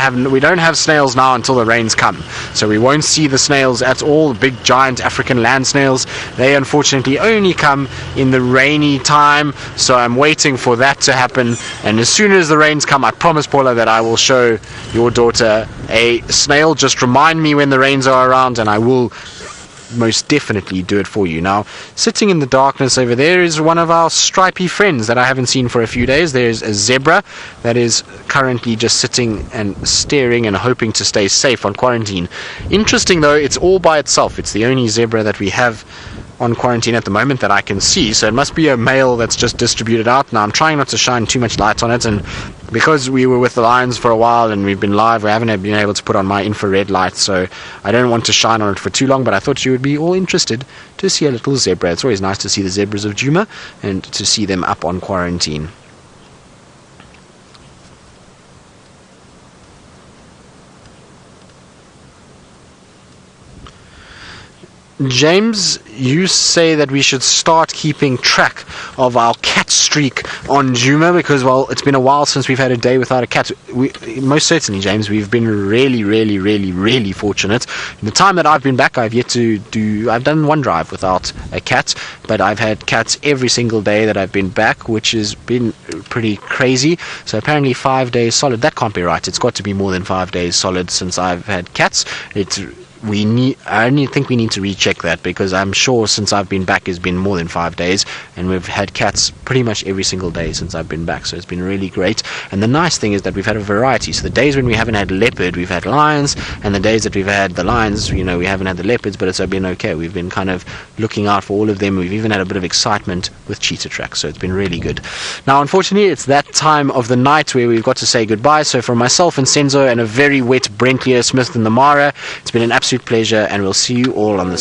have snails now until the rains come, so we won't see the snails at all. Big giant African land snails, they unfortunately only come in the rainy time, so I'm waiting for that to happen, and as soon as the rains come, I promise, Paula, that I will show your daughter a snail. Just remind me when the rains are around and I will most definitely do it for you. Now, sitting in the darkness over there is one of our stripy friends that I haven't seen for a few days. There's a zebra that is currently just sitting and staring and hoping to stay safe on quarantine. Interesting though, it's all by itself. It's the only zebra that we have on quarantine at the moment that I can see, so it must be a male that's just distributed out. Now I'm trying not to shine too much light on it, and because we were with the lions for a while and we've been live, we haven't been able to put on my infrared light, so I don't want to shine on it for too long, but I thought you would be all interested to see a little zebra. It's always nice to see the zebras of Juma and to see them up on quarantine. James, you say that we should start keeping track of our cat streak on Juma because, well, it's been a while since we've had a day without a cat. Most certainly, James, we've been really fortunate. In the time that I've been back, I've done one drive without a cat, but I've had cats every single day that I've been back, which has been pretty crazy. So apparently 5 days solid. That can't be right. It's got to be more than 5 days solid since I've had cats. I only think we need to recheck that, because I'm sure since I've been back it's been more than 5 days, and we've had cats pretty much every single day since I've been back, so it's been really great. And the nice thing is that we've had a variety. So the days when we haven't had leopard, we've had lions, and the days that we've had the lions, we haven't had the leopards, but it's been okay. We've been kind of looking out for all of them. We've even had a bit of excitement with cheetah tracks, so it's been really good. Now unfortunately it's that time of the night where we've got to say goodbye, so from myself and Senzo and a very wet Brent Smith in the Mara, it's been an absolute pleasure, and we'll see you all on the